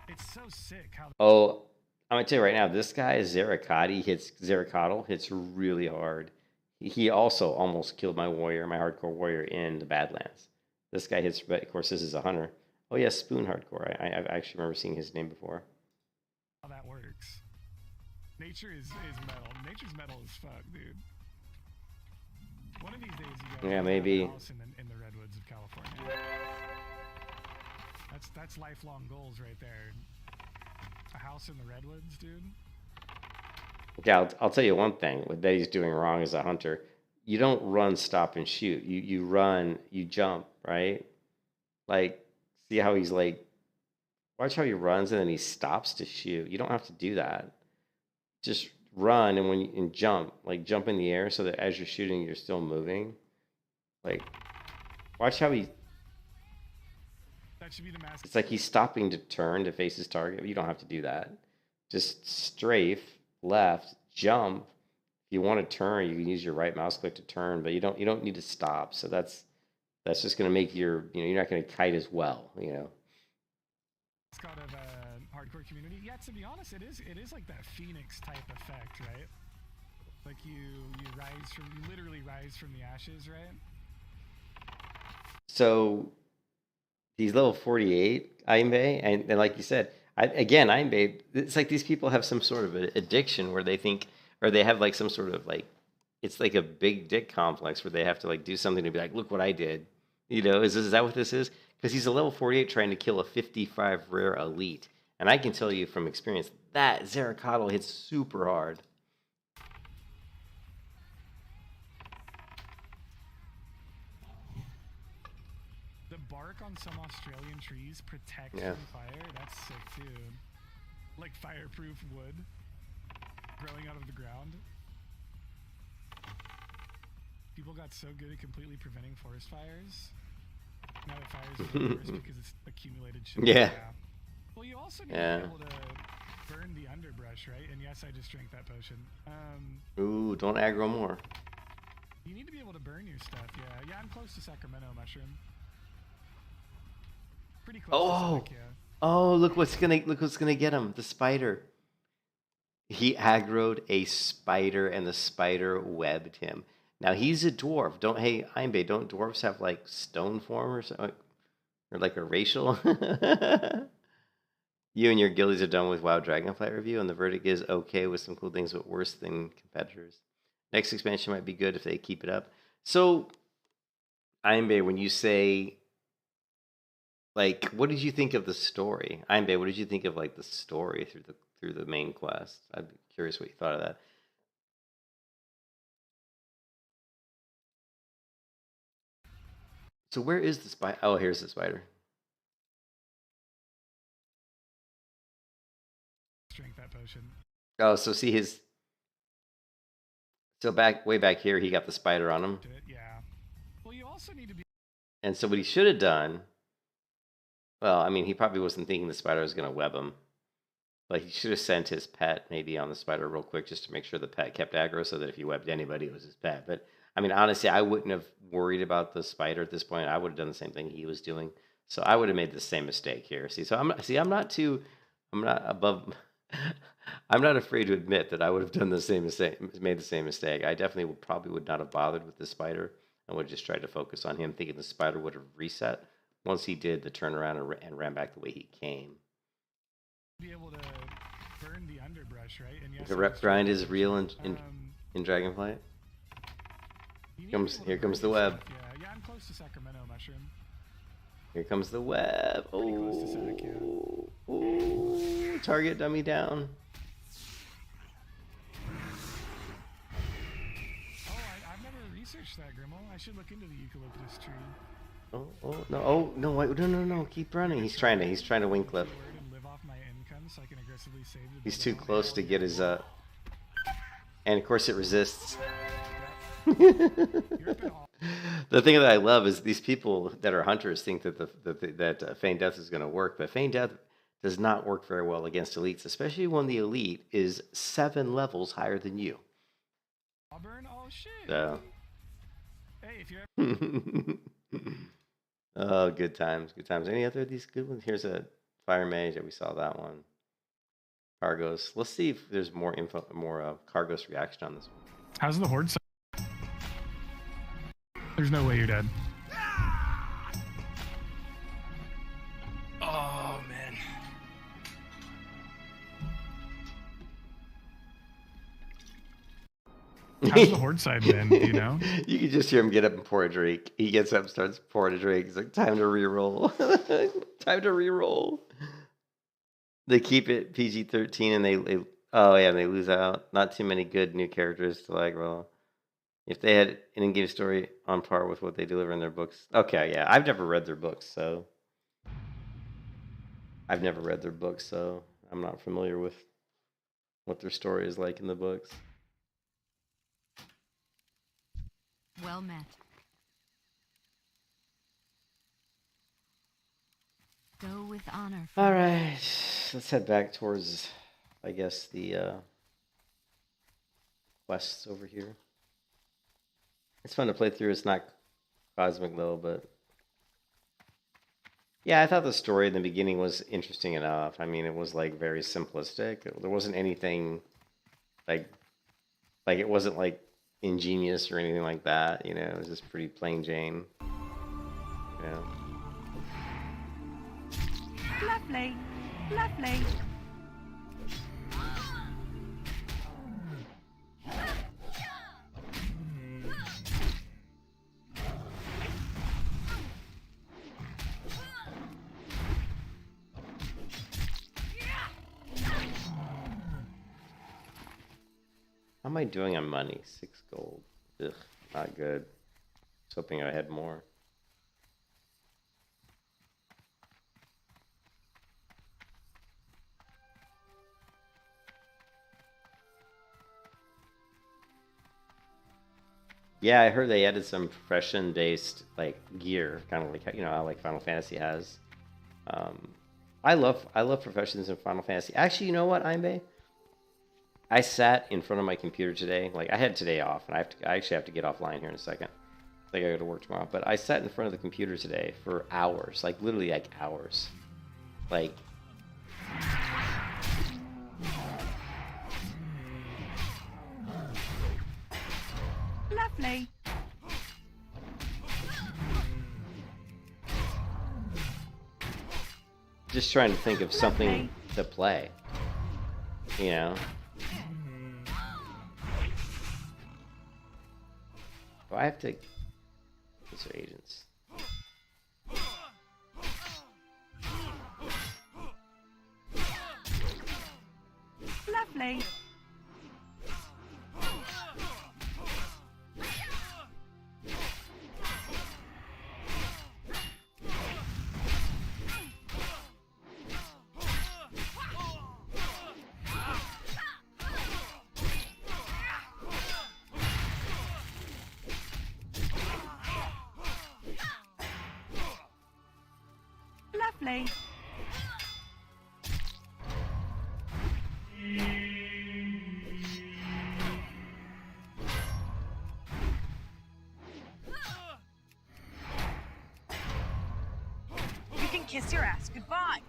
It's so sick how. Oh, I'm gonna tell you right now, this guy Zericotl hits really hard. He also almost killed my hardcore warrior in the Badlands. This guy hits, but of course this is a hunter. Oh yeah, Spoon Hardcore. I've actually remember seeing his name before. How that works. Nature is metal. Nature's metal as fuck, dude. One of these days you gotta maybe. have a house in the redwoods of California. That's lifelong goals right there. A house in the redwoods, dude. Okay, I'll tell you one thing that he's doing wrong as a hunter. You don't run, stop, and shoot. You run, you jump, right? Like, see how he's like, watch how he runs and then he stops to shoot. You don't have to do that. Just run and jump, like jump in the air so that as you're shooting, you're still moving. Like, watch how he. That should be the mask. It's like he's stopping to turn to face his target. You don't have to do that. Just strafe left, jump. If you want to turn, you can use your right mouse click to turn, but you don't need to stop. So that's just going to make you're not going to kite as well, you know. Out of hardcore community. Yeah, to be honest, it is like that Phoenix type effect, right? Like you literally rise from the ashes, right? So he's level 48, Aimbe, and like you said, Aimbe, it's like these people have some sort of an addiction where they think, or they have like some sort of like, it's like a big dick complex where they have to like do something to be like, look what I did. You know, is that what this is? Because he's a level 48 trying to kill a 55 rare elite. And I can tell you from experience, that Zericotl hits super hard. The bark on some Australian trees protects from fire. That's sick, too. Like fireproof wood growing out of the ground. People got so good at completely preventing forest fires. Now that fires are worse because it's accumulated sugar. Yeah. Well, you also need to be able to burn the underbrush, right? And yes, I just drank that potion. Ooh, don't aggro more. You need to be able to burn your stuff. Yeah, I'm close to Sacramento Mushroom. Pretty close. Oh, to Sonic, yeah. Oh, look what's gonna get him. The spider. He aggroed a spider, and the spider webbed him. Now he's a dwarf. Hey, Aimbe, don't dwarves have like stone form or something? Or like a racial? You and your guildies are done with WoW Dragonflight review, and the verdict is okay with some cool things, but worse than competitors. Next expansion might be good if they keep it up. So, Aimbe, when you say, like, what did you think of the story? Aimbe, what did you think of like the story through the main quest? I'd be curious what you thought of that. So where is the spider? Oh, here's the spider. Drink that potion. Oh, so see his. So way back here, he got the spider on him. Yeah. Well, you also need to be. And so what he should have done. Well, I mean, he probably wasn't thinking the spider was going to web him. But he should have sent his pet maybe on the spider real quick just to make sure the pet kept aggro so that if he webbed anybody, it was his pet. But I mean, honestly, I wouldn't have worried about the spider at this point. I would have done the same thing he was doing. So I would have made the same mistake here. See, so I'm not above. I'm not afraid to admit that I would have done the same mistake, made the same mistake. I definitely probably would not have bothered with the spider. I would have just tried to focus on him, thinking the spider would have reset once he did the turnaround and ran back the way he came. Be able to burn the underbrush, right? And yes, The rep grind is real in Dragonflight. Here comes the web. Yeah, I'm close to Sacramento Mushroom. Here comes the web. Close to Sac, yeah. Oh, target dummy down. Oh, I've never researched that, Grimmel. I should look into the eucalyptus tree. No, wait, no, keep running. He's trying to wing clip. And live off my income so I can aggressively save the He's too close to get his and of course it resists. The thing that I love is these people that are hunters think that that Feigned Death is going to work, but Feigned Death does not work very well against elites, especially when the elite is 7 levels higher than you. Auburn? Oh shit. So. Hey, if you're Oh, good times. Any other of these good ones? Here's a Fire Mage. Yeah, we saw that one. Cargos. Let's see if there's more info, more Cargos reaction on this one. How's the horde? There's no way you're dead. Oh man. How's the horde side been? Do you know? You can just hear him get up and pour a drink. He gets up, starts pouring a drink. He's like, time to reroll. Time to reroll. They keep it PG-13 and they they lose out. Not too many good new characters to like roll. If they had an in-game story on par with what they deliver in their books. Okay, yeah. I've never read their books, so I'm not familiar with what their story is like in the books. Well met. Go with honor. All right, let's head back towards, I guess, the quests over here. It's fun to play through. It's not cosmic though, but yeah, I thought the story in the beginning was interesting enough. I mean, it was like very simplistic. There wasn't anything like it wasn't like ingenious or anything like that. You know, it was just pretty plain Jane. Yeah. Lovely. Lovely. How am I doing on money? 6 gold. Ugh, not good. I was hoping I had more. Yeah, I heard they added some profession-based like gear, kind of like how like Final Fantasy has. I love professions in Final Fantasy. Actually, you know what, Imbe? I sat in front of my computer today. Like I had today off, and I actually have to get offline here in a second. I think I go to work tomorrow. But I sat in front of the computer today for hours, like literally like hours, like. Lovely. Just trying to think of something to play, you know. Do I have to? These are agents. Lovely. Lovely. You can kiss your ass goodbye.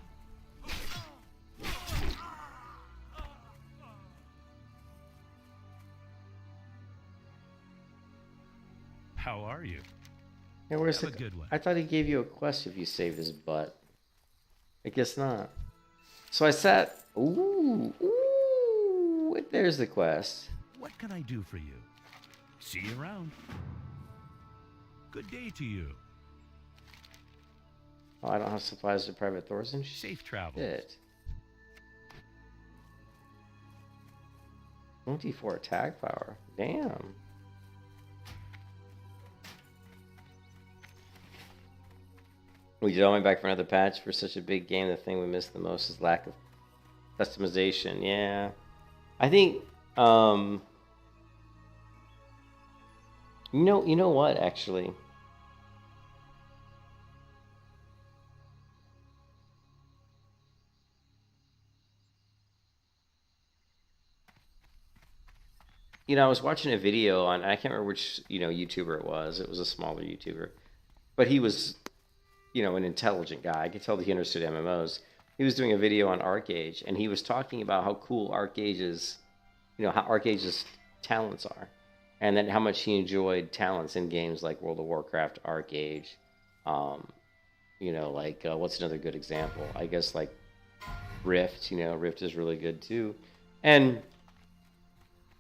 How are you? Yeah, where's Have the? a good one. I thought he gave you a quest if you saved his butt. I guess not. So I sat. Ooh, ooh. There's the quest. What can I do for you? See you around. Good day to you. Oh, I don't have supplies to Private Thorson. Safe travel. Shit. 24 attack power. Damn. We did all the way back for another patch for such a big game. The thing we missed the most is lack of customization. Yeah. I think, you know what, actually? I was watching a video on, I can't remember which, YouTuber it was. It was a smaller YouTuber. But he was, an intelligent guy. I could tell that he understood MMOs. He was doing a video on Arcage, and he was talking about how cool Arcage's, how Arcage's talents are. And then how much he enjoyed talents in games like World of Warcraft, Arcage. What's another good example? I guess, like, Rift. Rift is really good, too. And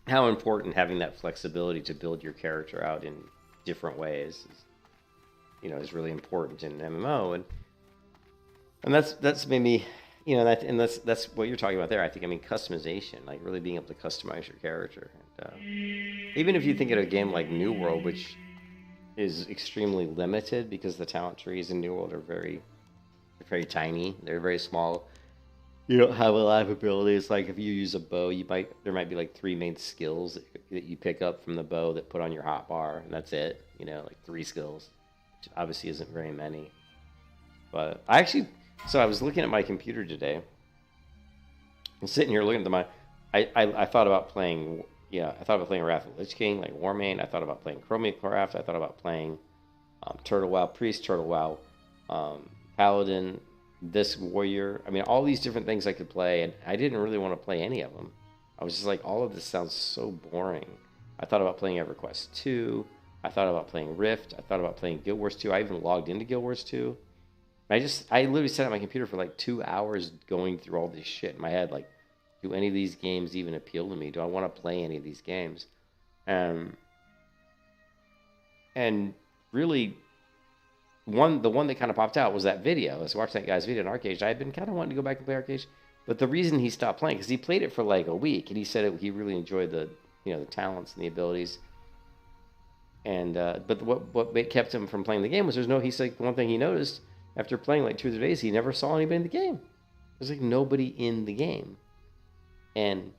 how important having that flexibility to build your character out in different ways is really important in an MMO, and that's made me, that's what you're talking about there. I think, customization, like really being able to customize your character, and even if you think of a game like New World, which is extremely limited because the talent trees in New World are very tiny. They're very small. You don't have a lot of abilities. Like if you use a bow, there might be like 3 main skills that you pick up from the bow that put on your hotbar, and that's it. Like 3 skills, which obviously isn't very many. But I was looking at my computer today. I'm sitting here looking at I thought about playing. I thought about playing Wrath of the Lich King, like Warmane. I thought about playing Chromiacraft. I thought about playing Turtle WoW Priest, Turtle WoW Paladin. This warrior, all these different things I could play, and I didn't really want to play any of them. I was just like, all of this sounds so boring. I thought about playing EverQuest 2. I thought about playing Rift. I thought about playing Guild Wars 2. I even logged into Guild Wars 2. I literally sat at my computer for like 2 hours going through all this shit in my head. Like, do any of these games even appeal to me? Do I want to play any of these games? And really, the one that kind of popped out was that video. I was watching that guy's video on Arcade. I had been kind of wanting to go back and play Arcade, but the reason he stopped playing, because he played it for like a week, and he said he really enjoyed the talents and the abilities. And but what kept him from playing the game was he's like, one thing he noticed after playing like 2 or 3 days, he never saw anybody in the game. There's like nobody in the game. And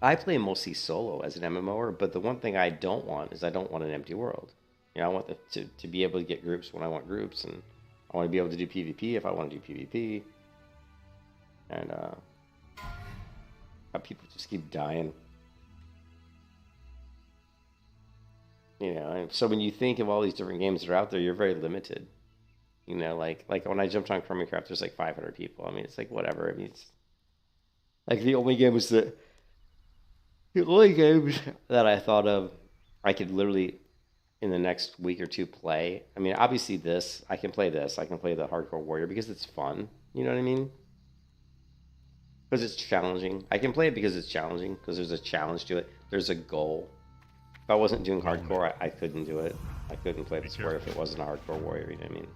I play mostly solo as an MMOer, but the one thing I don't want is I don't want an empty world. I want to be able to get groups when I want groups, and I want to be able to do PvP if I want to do PvP. And how people just keep dying. And so when you think of all these different games that are out there, you're very limited. Like when I jumped on Chromiacraft, there's like 500 people. It's like whatever. It's like the only games that I thought of I could literally in the next week or 2 play. Obviously I can play this. I can play the Hardcore Warrior because it's fun. You know what I mean? Because it's challenging. I can play it because it's challenging, because there's a challenge to it. There's a goal. If I wasn't doing Hardcore, I couldn't do it. I couldn't play the sport if it wasn't a Hardcore Warrior. You know what I mean?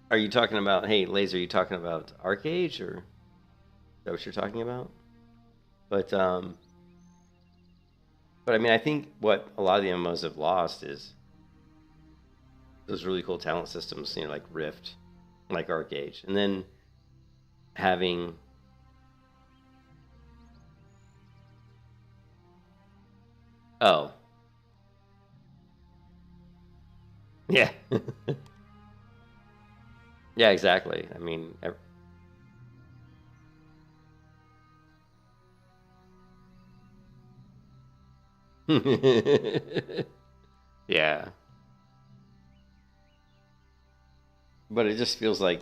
Are you talking about, hey, Laser, are you talking about Arcade, or is that what you're talking about? But I think what a lot of the MMOs have lost is those really cool talent systems, like Rift, like Arcade, and then having yeah. Yeah, exactly. Yeah. But it just feels like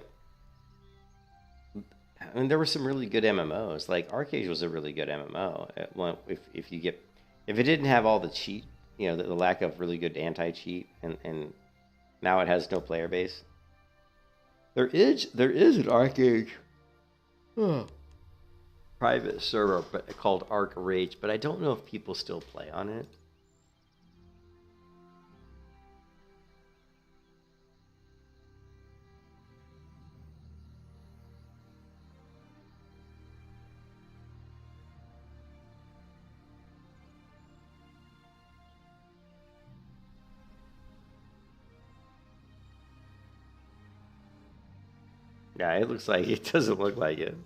I mean, there were some really good MMOs. Like Arcade was a really good MMO. If it didn't have all the cheat, you know, the lack of really good anti-cheat, and now it has no player base. There is an Arcade private server called Arc Rage, but I don't know if people still play on it. Yeah, it looks like it doesn't look like it.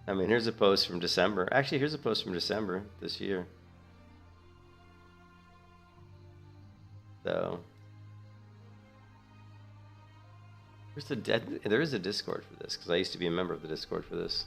I mean, here's a post from December. Actually, here's a post from December this year. So, there is a Discord for this, because I used to be a member of the Discord for this.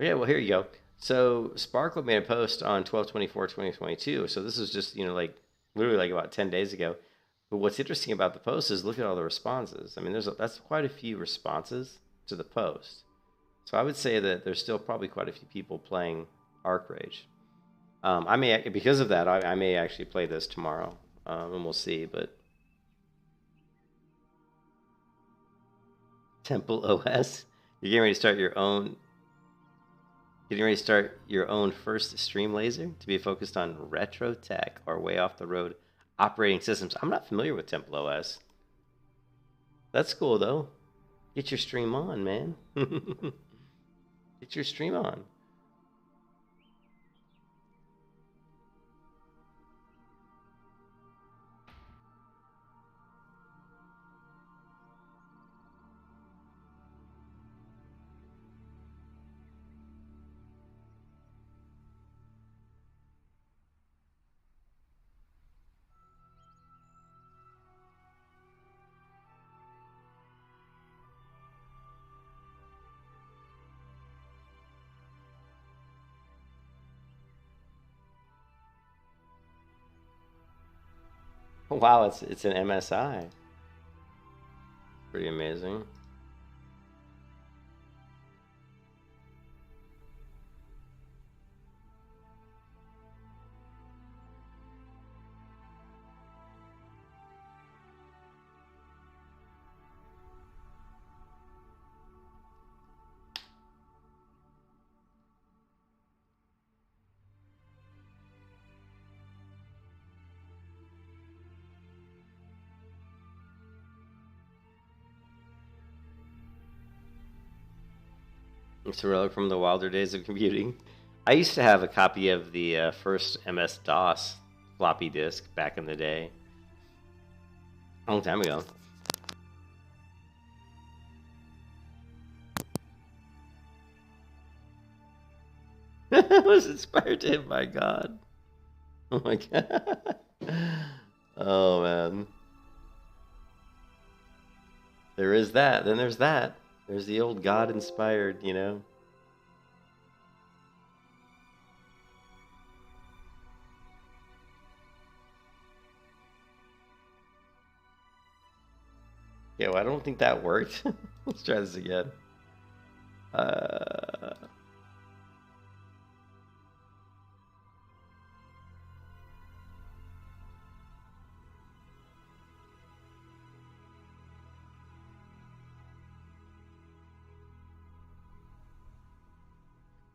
Yeah, well, here you go. So Sparkle made a post on 12/24/2022. So this is just, you know, like literally like about 10 days ago. But what's interesting about the post is look at all the responses. I mean, that's quite a few responses to the post. So I would say that there's still probably quite a few people playing Arc Rage. I may, because of that, I may actually play this tomorrow, and we'll see. But Temple OS, you're getting ready to start your own. Getting ready to start your own first stream laser to be focused on retro tech or way off the road operating systems. I'm not familiar with Temple OS. That's cool though. Get your stream on, man. Get your stream on. Wow, it's an MSI. Pretty amazing. It's a relic from the wilder days of computing. I used to have a copy of the first MS-DOS floppy disk back in the day. A long time ago. I was inspired to him, my God. Oh my God. Oh man. There is that. Then there's that. There's the old God-inspired, you know. Yeah, well, I don't think that worked. Let's try this again.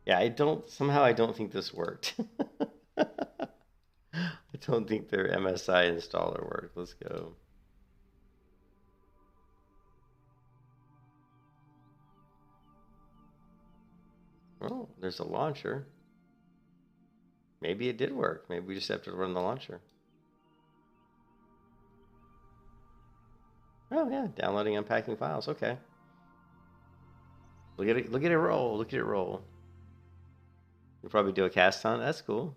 Yeah, I don't think this worked. I don't think their MSI installer worked. Let's go. Oh, there's a launcher. Maybe it did work. Maybe we just have to run the launcher. Oh yeah, downloading, unpacking files. Okay. Look at it. Look at it roll. Look at it roll. You'll probably do a cast on it. That's cool.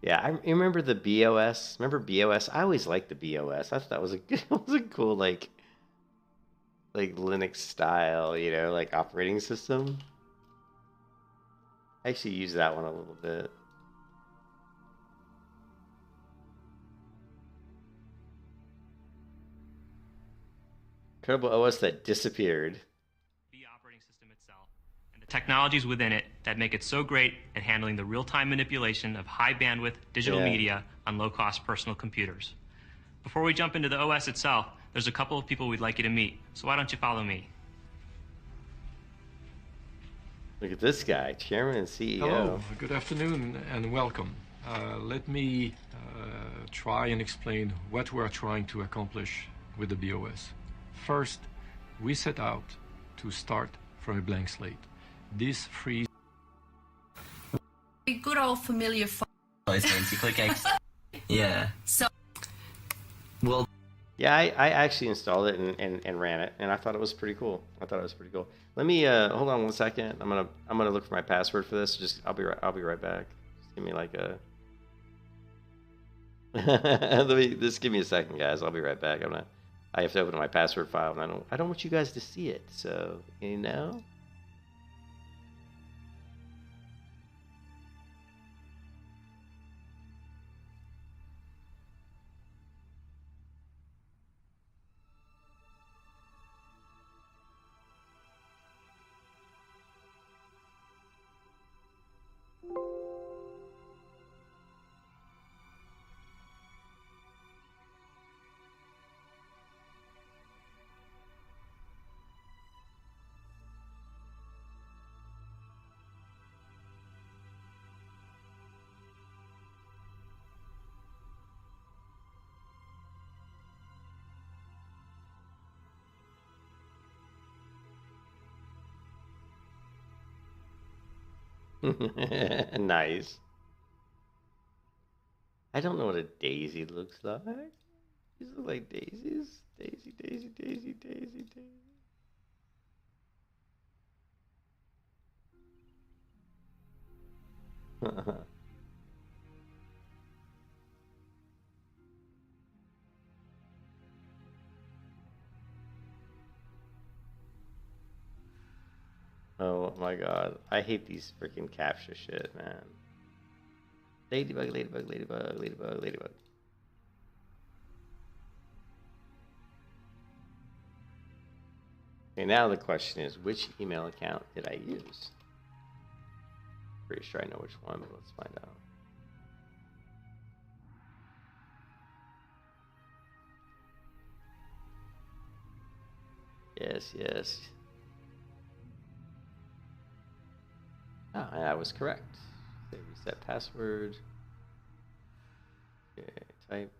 Yeah, I remember the BOS. Remember BOS? I always liked the BOS. I thought that was a good, was a cool like Linux style, you know, like operating system. I actually use that one a little bit. Incredible OS that disappeared. The operating system itself and the technologies within it that make it so great at handling the real-time manipulation of high bandwidth digital media on low-cost personal computers. Before we jump into the OS itself, there's a couple of people we'd like you to meet, so why don't you follow me? Look at this guy, chairman and CEO. Hello, good afternoon and welcome. Let me try and explain what we're trying to accomplish with the BOS. First, we set out to start from a blank slate. This frees A good old familiar license. You click X. Yeah. So, well, yeah, I actually installed it and ran it, and I thought it was pretty cool. Let me hold on 1 second. I'm gonna look for my password for this. Just I'll be right back. Just give me like a just give me a second, guys. I'll be right back. I have to open my password file, and I don't want you guys to see it. So you know. Nice. I don't know what a daisy looks like. These look like daisies. Daisy, daisy, daisy, daisy, daisy. Oh my god. I hate these freaking captcha shit, man. Ladybug, ladybug, ladybug, ladybug, ladybug. Okay, now the question is, which email account did I use? Pretty sure I know which one, but let's find out. Yes, yes. Ah, I was correct. Okay, reset password. Okay, type.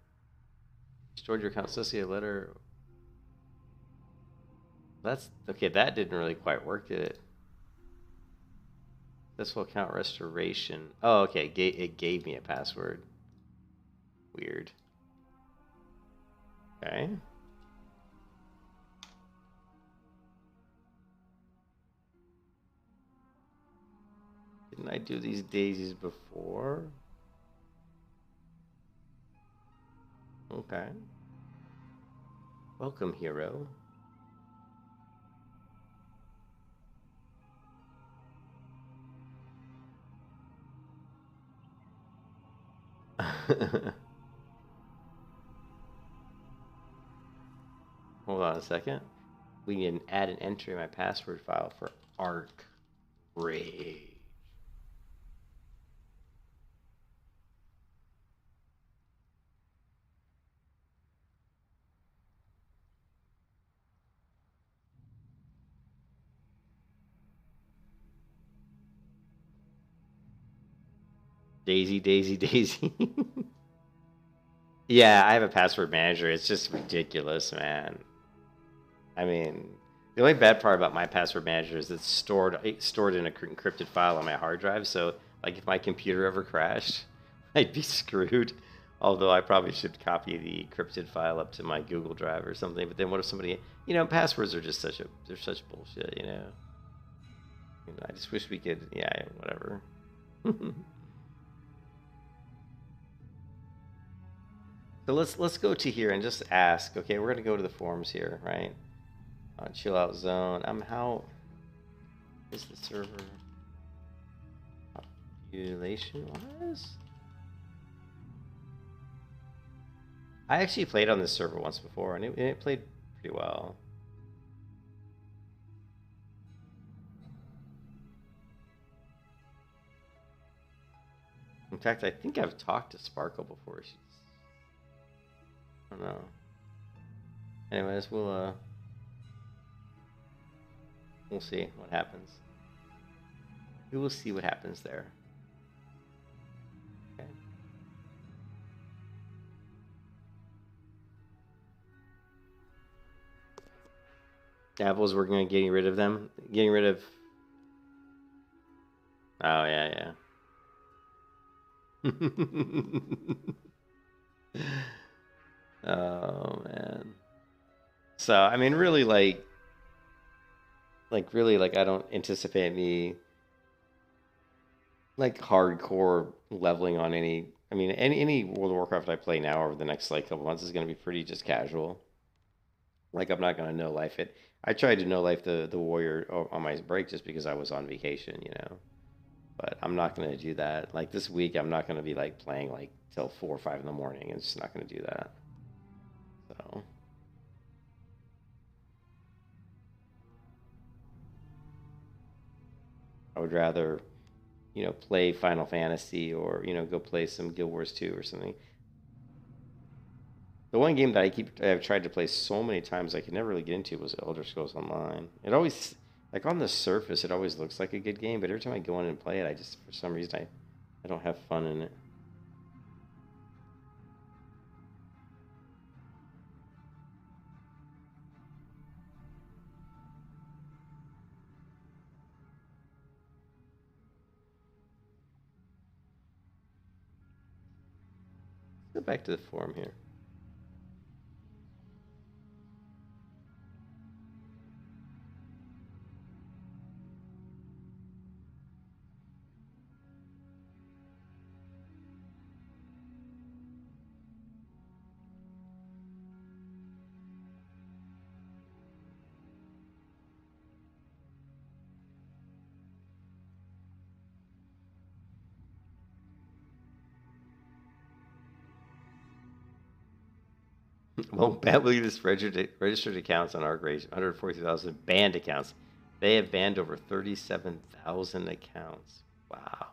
Stored your account associated letter. That's okay. That didn't really quite work, did it? Successful account restoration. Oh, okay. It gave me a password. Weird. Okay. Didn't I do these daisies before? Okay. Welcome, hero. Hold on a second. We can add an entry in my password file for Arc Rage. Daisy, daisy, daisy. Yeah, I have a password manager. It's just ridiculous, man. I mean, the only bad part about my password manager is it's stored in an encrypted file on my hard drive. So, like, if my computer ever crashed, I'd be screwed. Although I probably should copy the encrypted file up to my Google Drive or something. But then what if somebody, passwords are just they're such bullshit, I just wish we could, whatever. So let's go to here and just ask. Okay, we're gonna go to the forums here, right? Chill out zone. How is the server population wise? I actually played on this server once before, and it played pretty well. In fact, I think I've talked to Sparkle before. I don't know. Anyways, we'll see what happens. We will see what happens there. Okay. Apple's working on getting rid of them. Getting rid of. Oh yeah. Oh man. So I mean, really, really, I don't anticipate me hardcore leveling on any. I mean, any World of Warcraft I play now over the next couple months is going to be pretty just casual. I'm not going to no life it. I tried to no life the warrior on my break just because I was on vacation, But I'm not going to do that. This week, I'm not going to be playing till 4 or 5 in the morning. It's just not going to do that. So. I would rather, play Final Fantasy or, go play some Guild Wars 2 or something. The one game that I've tried to play so many times I could never really get into was Elder Scrolls Online. It always, on the surface, it always looks like a good game, but every time I go in and play it, for some reason, I don't have fun in it. Let's go back to the forum here. Well, badly this registered accounts on ArcRage, 140,000 banned accounts. They have banned over 37,000 accounts. Wow.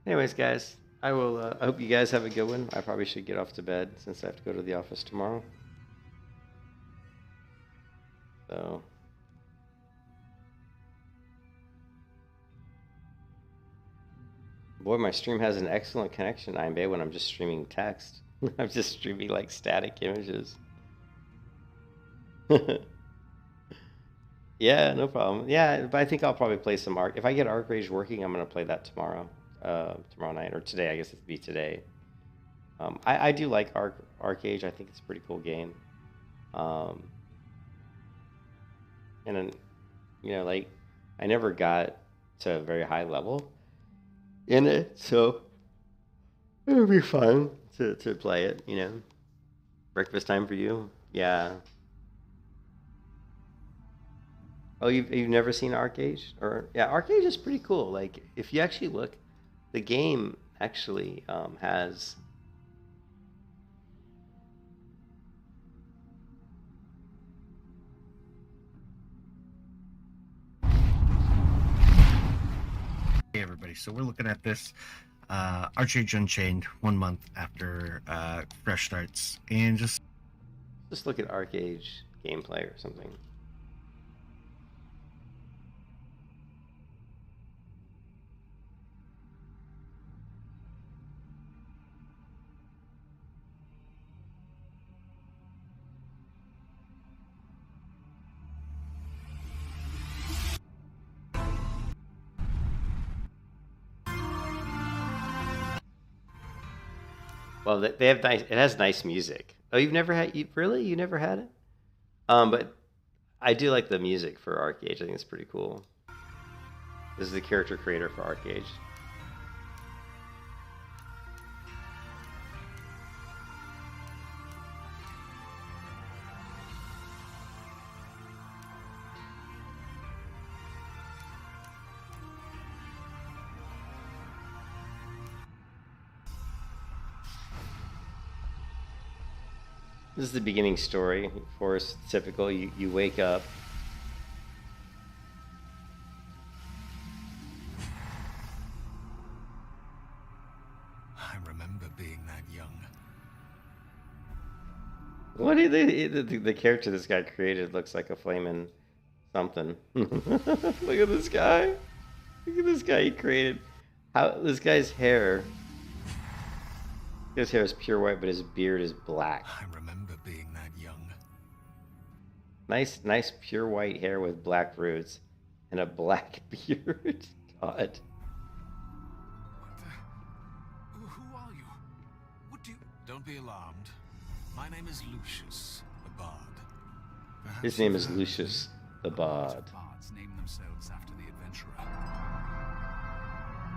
Anyways, guys, I hope you guys have a good one. I probably should get off to bed since I have to go to the office tomorrow. So. Boy, my stream has an excellent connection, IMB, when I'm just streaming text. I'm just streaming static images. Yeah, no problem. Yeah, but I think I'll probably play some Arc. If I get ArcRage working, I'm going to play that tomorrow. Tomorrow night, or today, I guess it'd be today. I do like ArcRage. I think it's a pretty cool game. And then, I never got to a very high level in it, so it would be fun to play it, Breakfast time for you? Yeah. Oh, you've never seen ArcRage? Yeah, ArcRage is pretty cool. If you actually look, the game actually has. Hey everybody, so we're looking at this Archage Unchained 1 month after Fresh starts, and just look at Archage gameplay or something. Well, they have nice. It has nice music. Oh, you've never had? You never had it? But I do like the music for Archage. I think it's pretty cool. This is the character creator for Archage. This is the beginning story. Of course, typical. You wake up. I remember being that young. What do the character this guy created looks like a flaming something. Look at this guy. Look at this guy he created. How this guy's hair. His hair is pure white, but his beard is black. I remember being that young. Nice pure white hair with black roots and a black beard. God. Who are you? What do you... Don't be alarmed. My name is Lucius, the Bard. His name is Lucius, the Bard. Bards name themselves after the adventurer.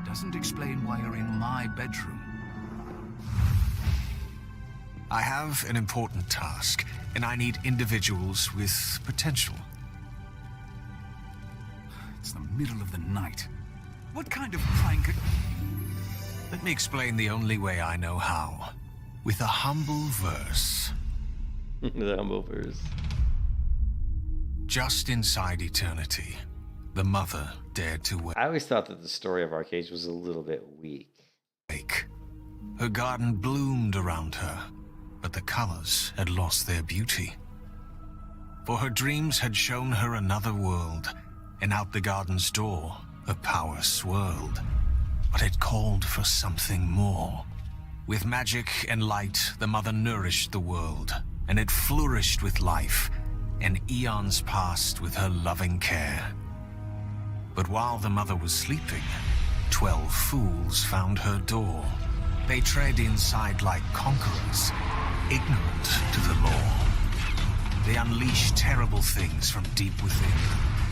Doesn't explain why you're in my bedroom. I have an important task, and I need individuals with potential. It's the middle of the night. What kind of prank... Let me explain the only way I know how. With a humble verse. The humble verse. Just inside eternity, the mother dared to wait. I always thought that the story of Archage was a little bit weak. Her garden bloomed around her, but the colors had lost their beauty. For her dreams had shown her another world, and out the garden's door, a power swirled. But it called for something more. With magic and light, the mother nourished the world, and it flourished with life, and eons passed with her loving care. But while the mother was sleeping, 12 fools found her door. They tread inside like conquerors, ignorant to the law. They unleash terrible things from deep within,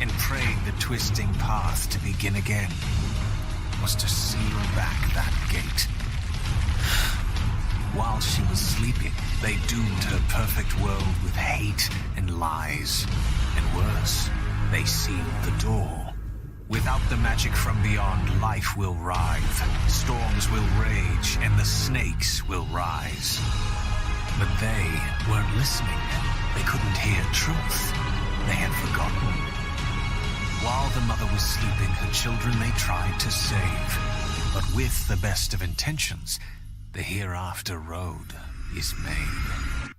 and pray the twisting path to begin again was to seal back that gate. While she was sleeping, they doomed her perfect world with hate and lies. And worse, they sealed the door. Without the magic from beyond, life will writhe, storms will rage, and the snakes will rise. But they weren't listening. They couldn't hear truth. They had forgotten. While the mother was sleeping, her children they tried to save. But with the best of intentions, the hereafter road is made.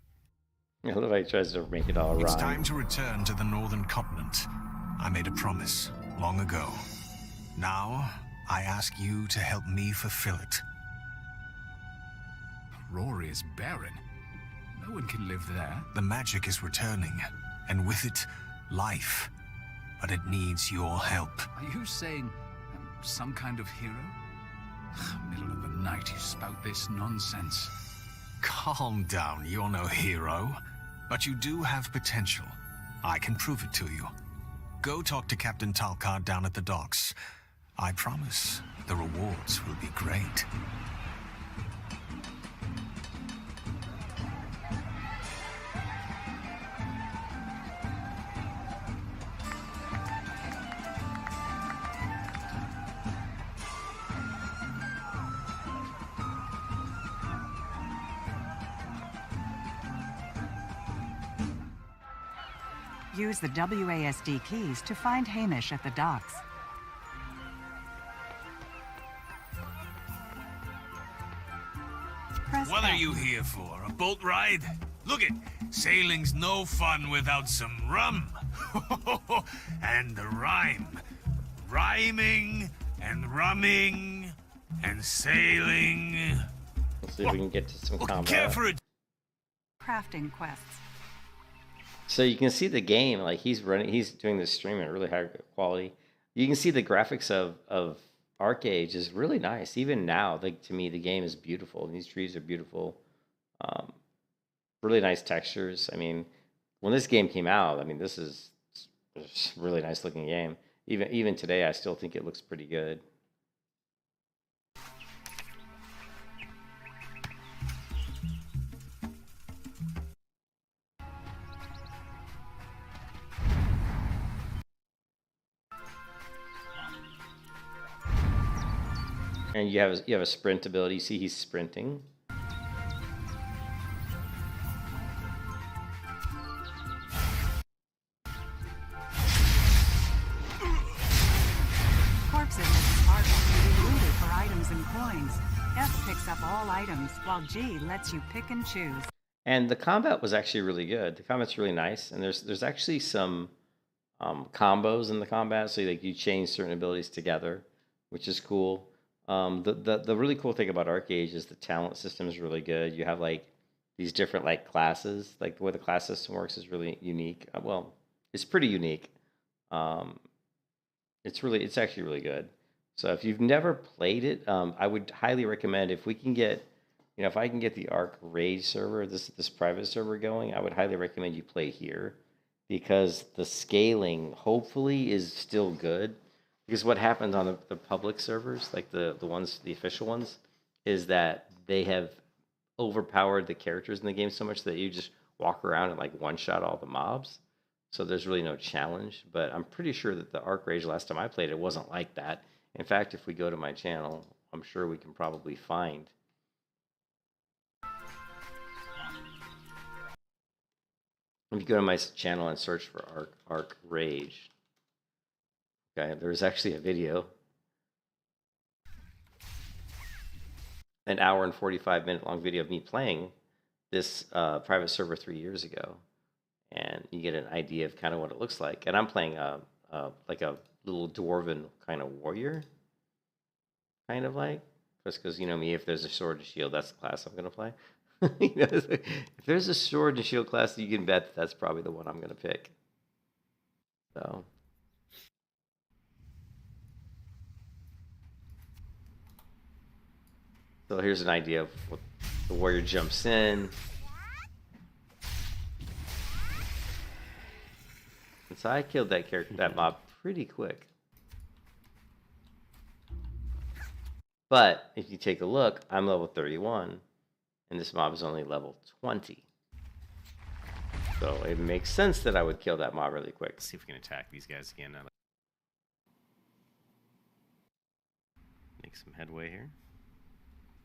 I love how he tries to make it all right. It's time to return to the northern continent. I made a promise long ago. Now, I ask you to help me fulfill it. Rory is barren. No one can live there. The magic is returning, and with it, life. But it needs your help. Are you saying some kind of hero? Middle of the night you spout this nonsense. Calm down, you're no hero. But you do have potential. I can prove it to you. Go talk to Captain Talcard down at the docks. I promise the rewards will be great. Use the WASD keys to find Hamish at the docks. Press What are F. you here for? A boat ride? Look it, sailing's no fun without some rum. And the rhyme. Rhyming and rumming and sailing. Let's see if we can get to some combat. Care for it. Crafting quests. So you can see the game, like he's doing this stream at really high quality. You can see the graphics of Arcade is really nice. Even now, like to me, the game is beautiful. These trees are beautiful. Really nice textures. I mean, when this game came out, I mean, this is a really nice looking game. Even today, I still think it looks pretty good. And you have a sprint ability. You see he's sprinting. Corpses at the sparkle can be looted for items and coins. F picks up all items, while G lets you pick and choose. And the combat was actually really good. The combat's really nice, and there's actually some combos in the combat, so like you change certain abilities together, which is cool. The really cool thing about Arcade is the talent system is really good. You have like these different like classes. Like the way the class system works is really unique. Well, it's pretty unique. It's actually really good. So if you've never played it, I would highly recommend if we can get, if I can get the Arc Rage server, this private server going, I would highly recommend you play here because the scaling hopefully is still good. Because what happens on the public servers, like the official ones, is that they have overpowered the characters in the game so much that you just walk around and like one-shot all the mobs. So there's really no challenge. But I'm pretty sure that the Arc Rage last time I played it wasn't like that. In fact, if we go to my channel, I'm sure we can probably find. If you go to my channel and search for Arc Rage. Okay, there's actually a video. An hour and 45-minute long video of me playing this private server 3 years ago. And you get an idea of kind of what it looks like. And I'm playing like a little dwarven kind of warrior. Kind of like. Just because, you know me, if there's a sword and shield, that's the class I'm going to play. If there's a sword and shield class, you can bet that's probably the one I'm going to pick. So... So here's an idea of what the warrior jumps in. And so I killed that mob pretty quick. But if you take a look, I'm level 31, and this mob is only level 20. So it makes sense that I would kill that mob really quick. Let's see if we can attack these guys again. Make some headway here.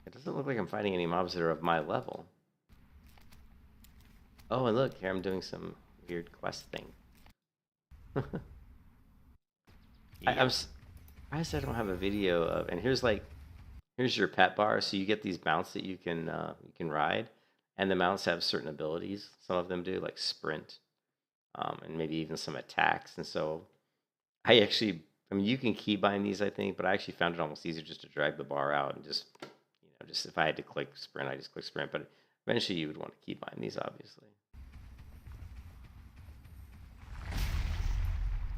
It doesn't look like I'm fighting any mobs that are of my level. Oh, and look, here I'm doing some weird quest thing. I'm surprised I don't have a video of. And here's your pet bar. So you get these mounts that you can ride, and the mounts have certain abilities. Some of them do, like sprint, and maybe even some attacks. And so, I mean, you can keybind these, I think, but I actually found it almost easier just to drag the bar out and just if I had to click sprint, I just click sprint. But eventually, you would want to keybind these, obviously.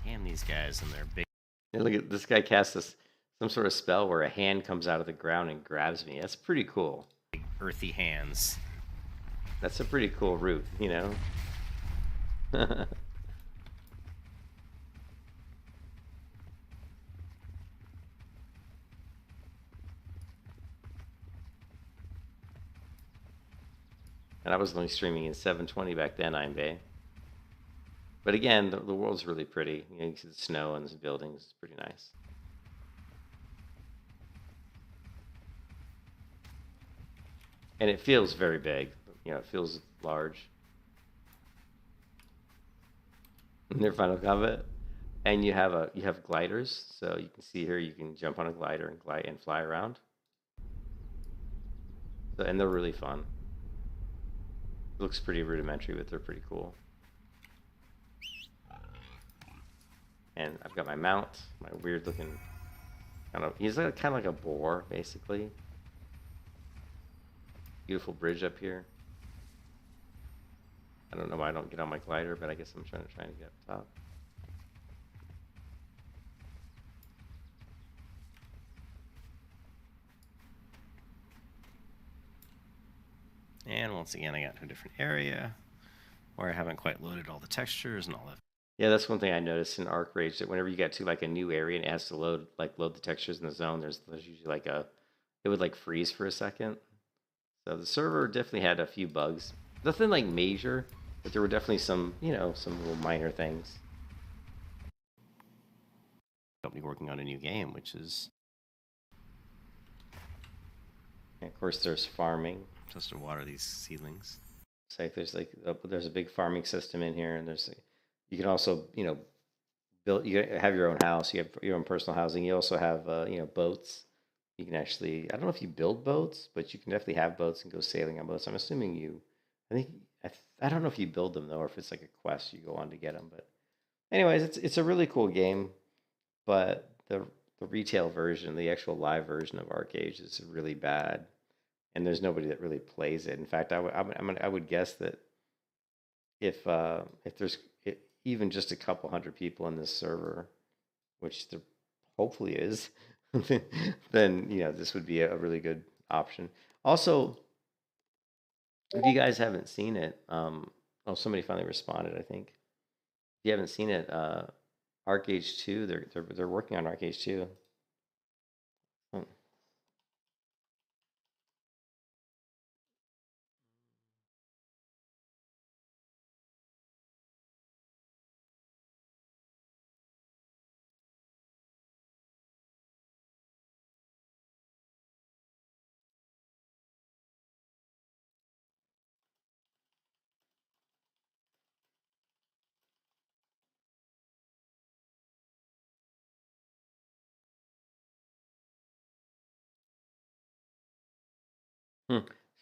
Damn these guys and their big. And look at this guy casts some sort of spell where a hand comes out of the ground and grabs me. That's pretty cool. Big earthy hands. That's a pretty cool route, you know. And I was only streaming in 720 back then, I'm Bay. But again, the world's really pretty. You know, you can see the snow and the buildings. It's pretty nice. And it feels very big. You know, it feels large. in their final combat. And you have gliders, so you can see here you can jump on a glider and glide and fly around. So, and they're really fun. It looks pretty rudimentary, but they're pretty cool. And I've got my mount, my weird looking he's like, kind of like a boar, basically. Beautiful bridge up here. I don't know why I don't get on my glider, but I guess I'm trying to get up top. And once again, I got to a different area where I haven't quite loaded all the textures and all that. Yeah, that's one thing I noticed in Arc Rage, that whenever you get to like a new area and it has to load the textures in the zone, there's usually like it would like freeze for a second. So the server definitely had a few bugs. Nothing like major, but there were definitely some, some little minor things. Company working on a new game, which is, and of course, there's farming. Just to water these seedlings. It's like there's a big farming system in here, and you can also build. You have your own house. You have your own personal housing. You also have boats. You can actually, I don't know if you build boats, but you can definitely have boats and go sailing on boats. I'm assuming I don't know if you build them though, or if it's like a quest you go on to get them. But anyways, it's a really cool game. But the retail version, the actual live version of Arcade is really bad, and there's nobody that really plays it. In fact, I would guess that if there's even just a couple hundred people in this server, which there hopefully is, then this would be a really good option. Also, if you guys haven't seen it, somebody finally responded, I think. If you haven't seen it, Arcade 2, they're working on Arcade 2.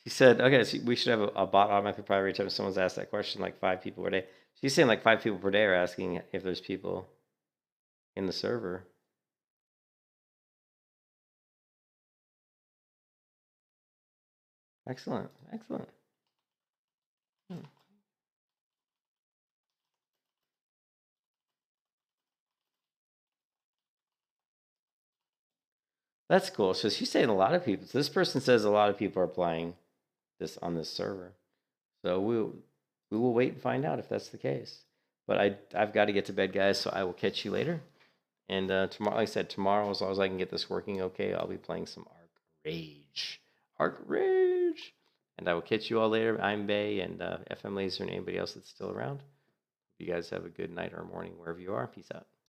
She said, okay, so we should have a bot automatically reply every time someone's asked that question, like 5 people per day. She's saying like 5 people per day are asking if there's people in the server. Excellent. That's cool. So she's saying a lot of people. So this person says a lot of people are playing this on this server. So we will wait and find out if that's the case. But I've got to get to bed, guys. So I will catch you later. And tomorrow, like I said, tomorrow, as long as I can get this working okay, I'll be playing some Arc Rage. And I will catch you all later. I'm Bay and FM Laser and anybody else that's still around. Hope you guys have a good night or morning wherever you are. Peace out.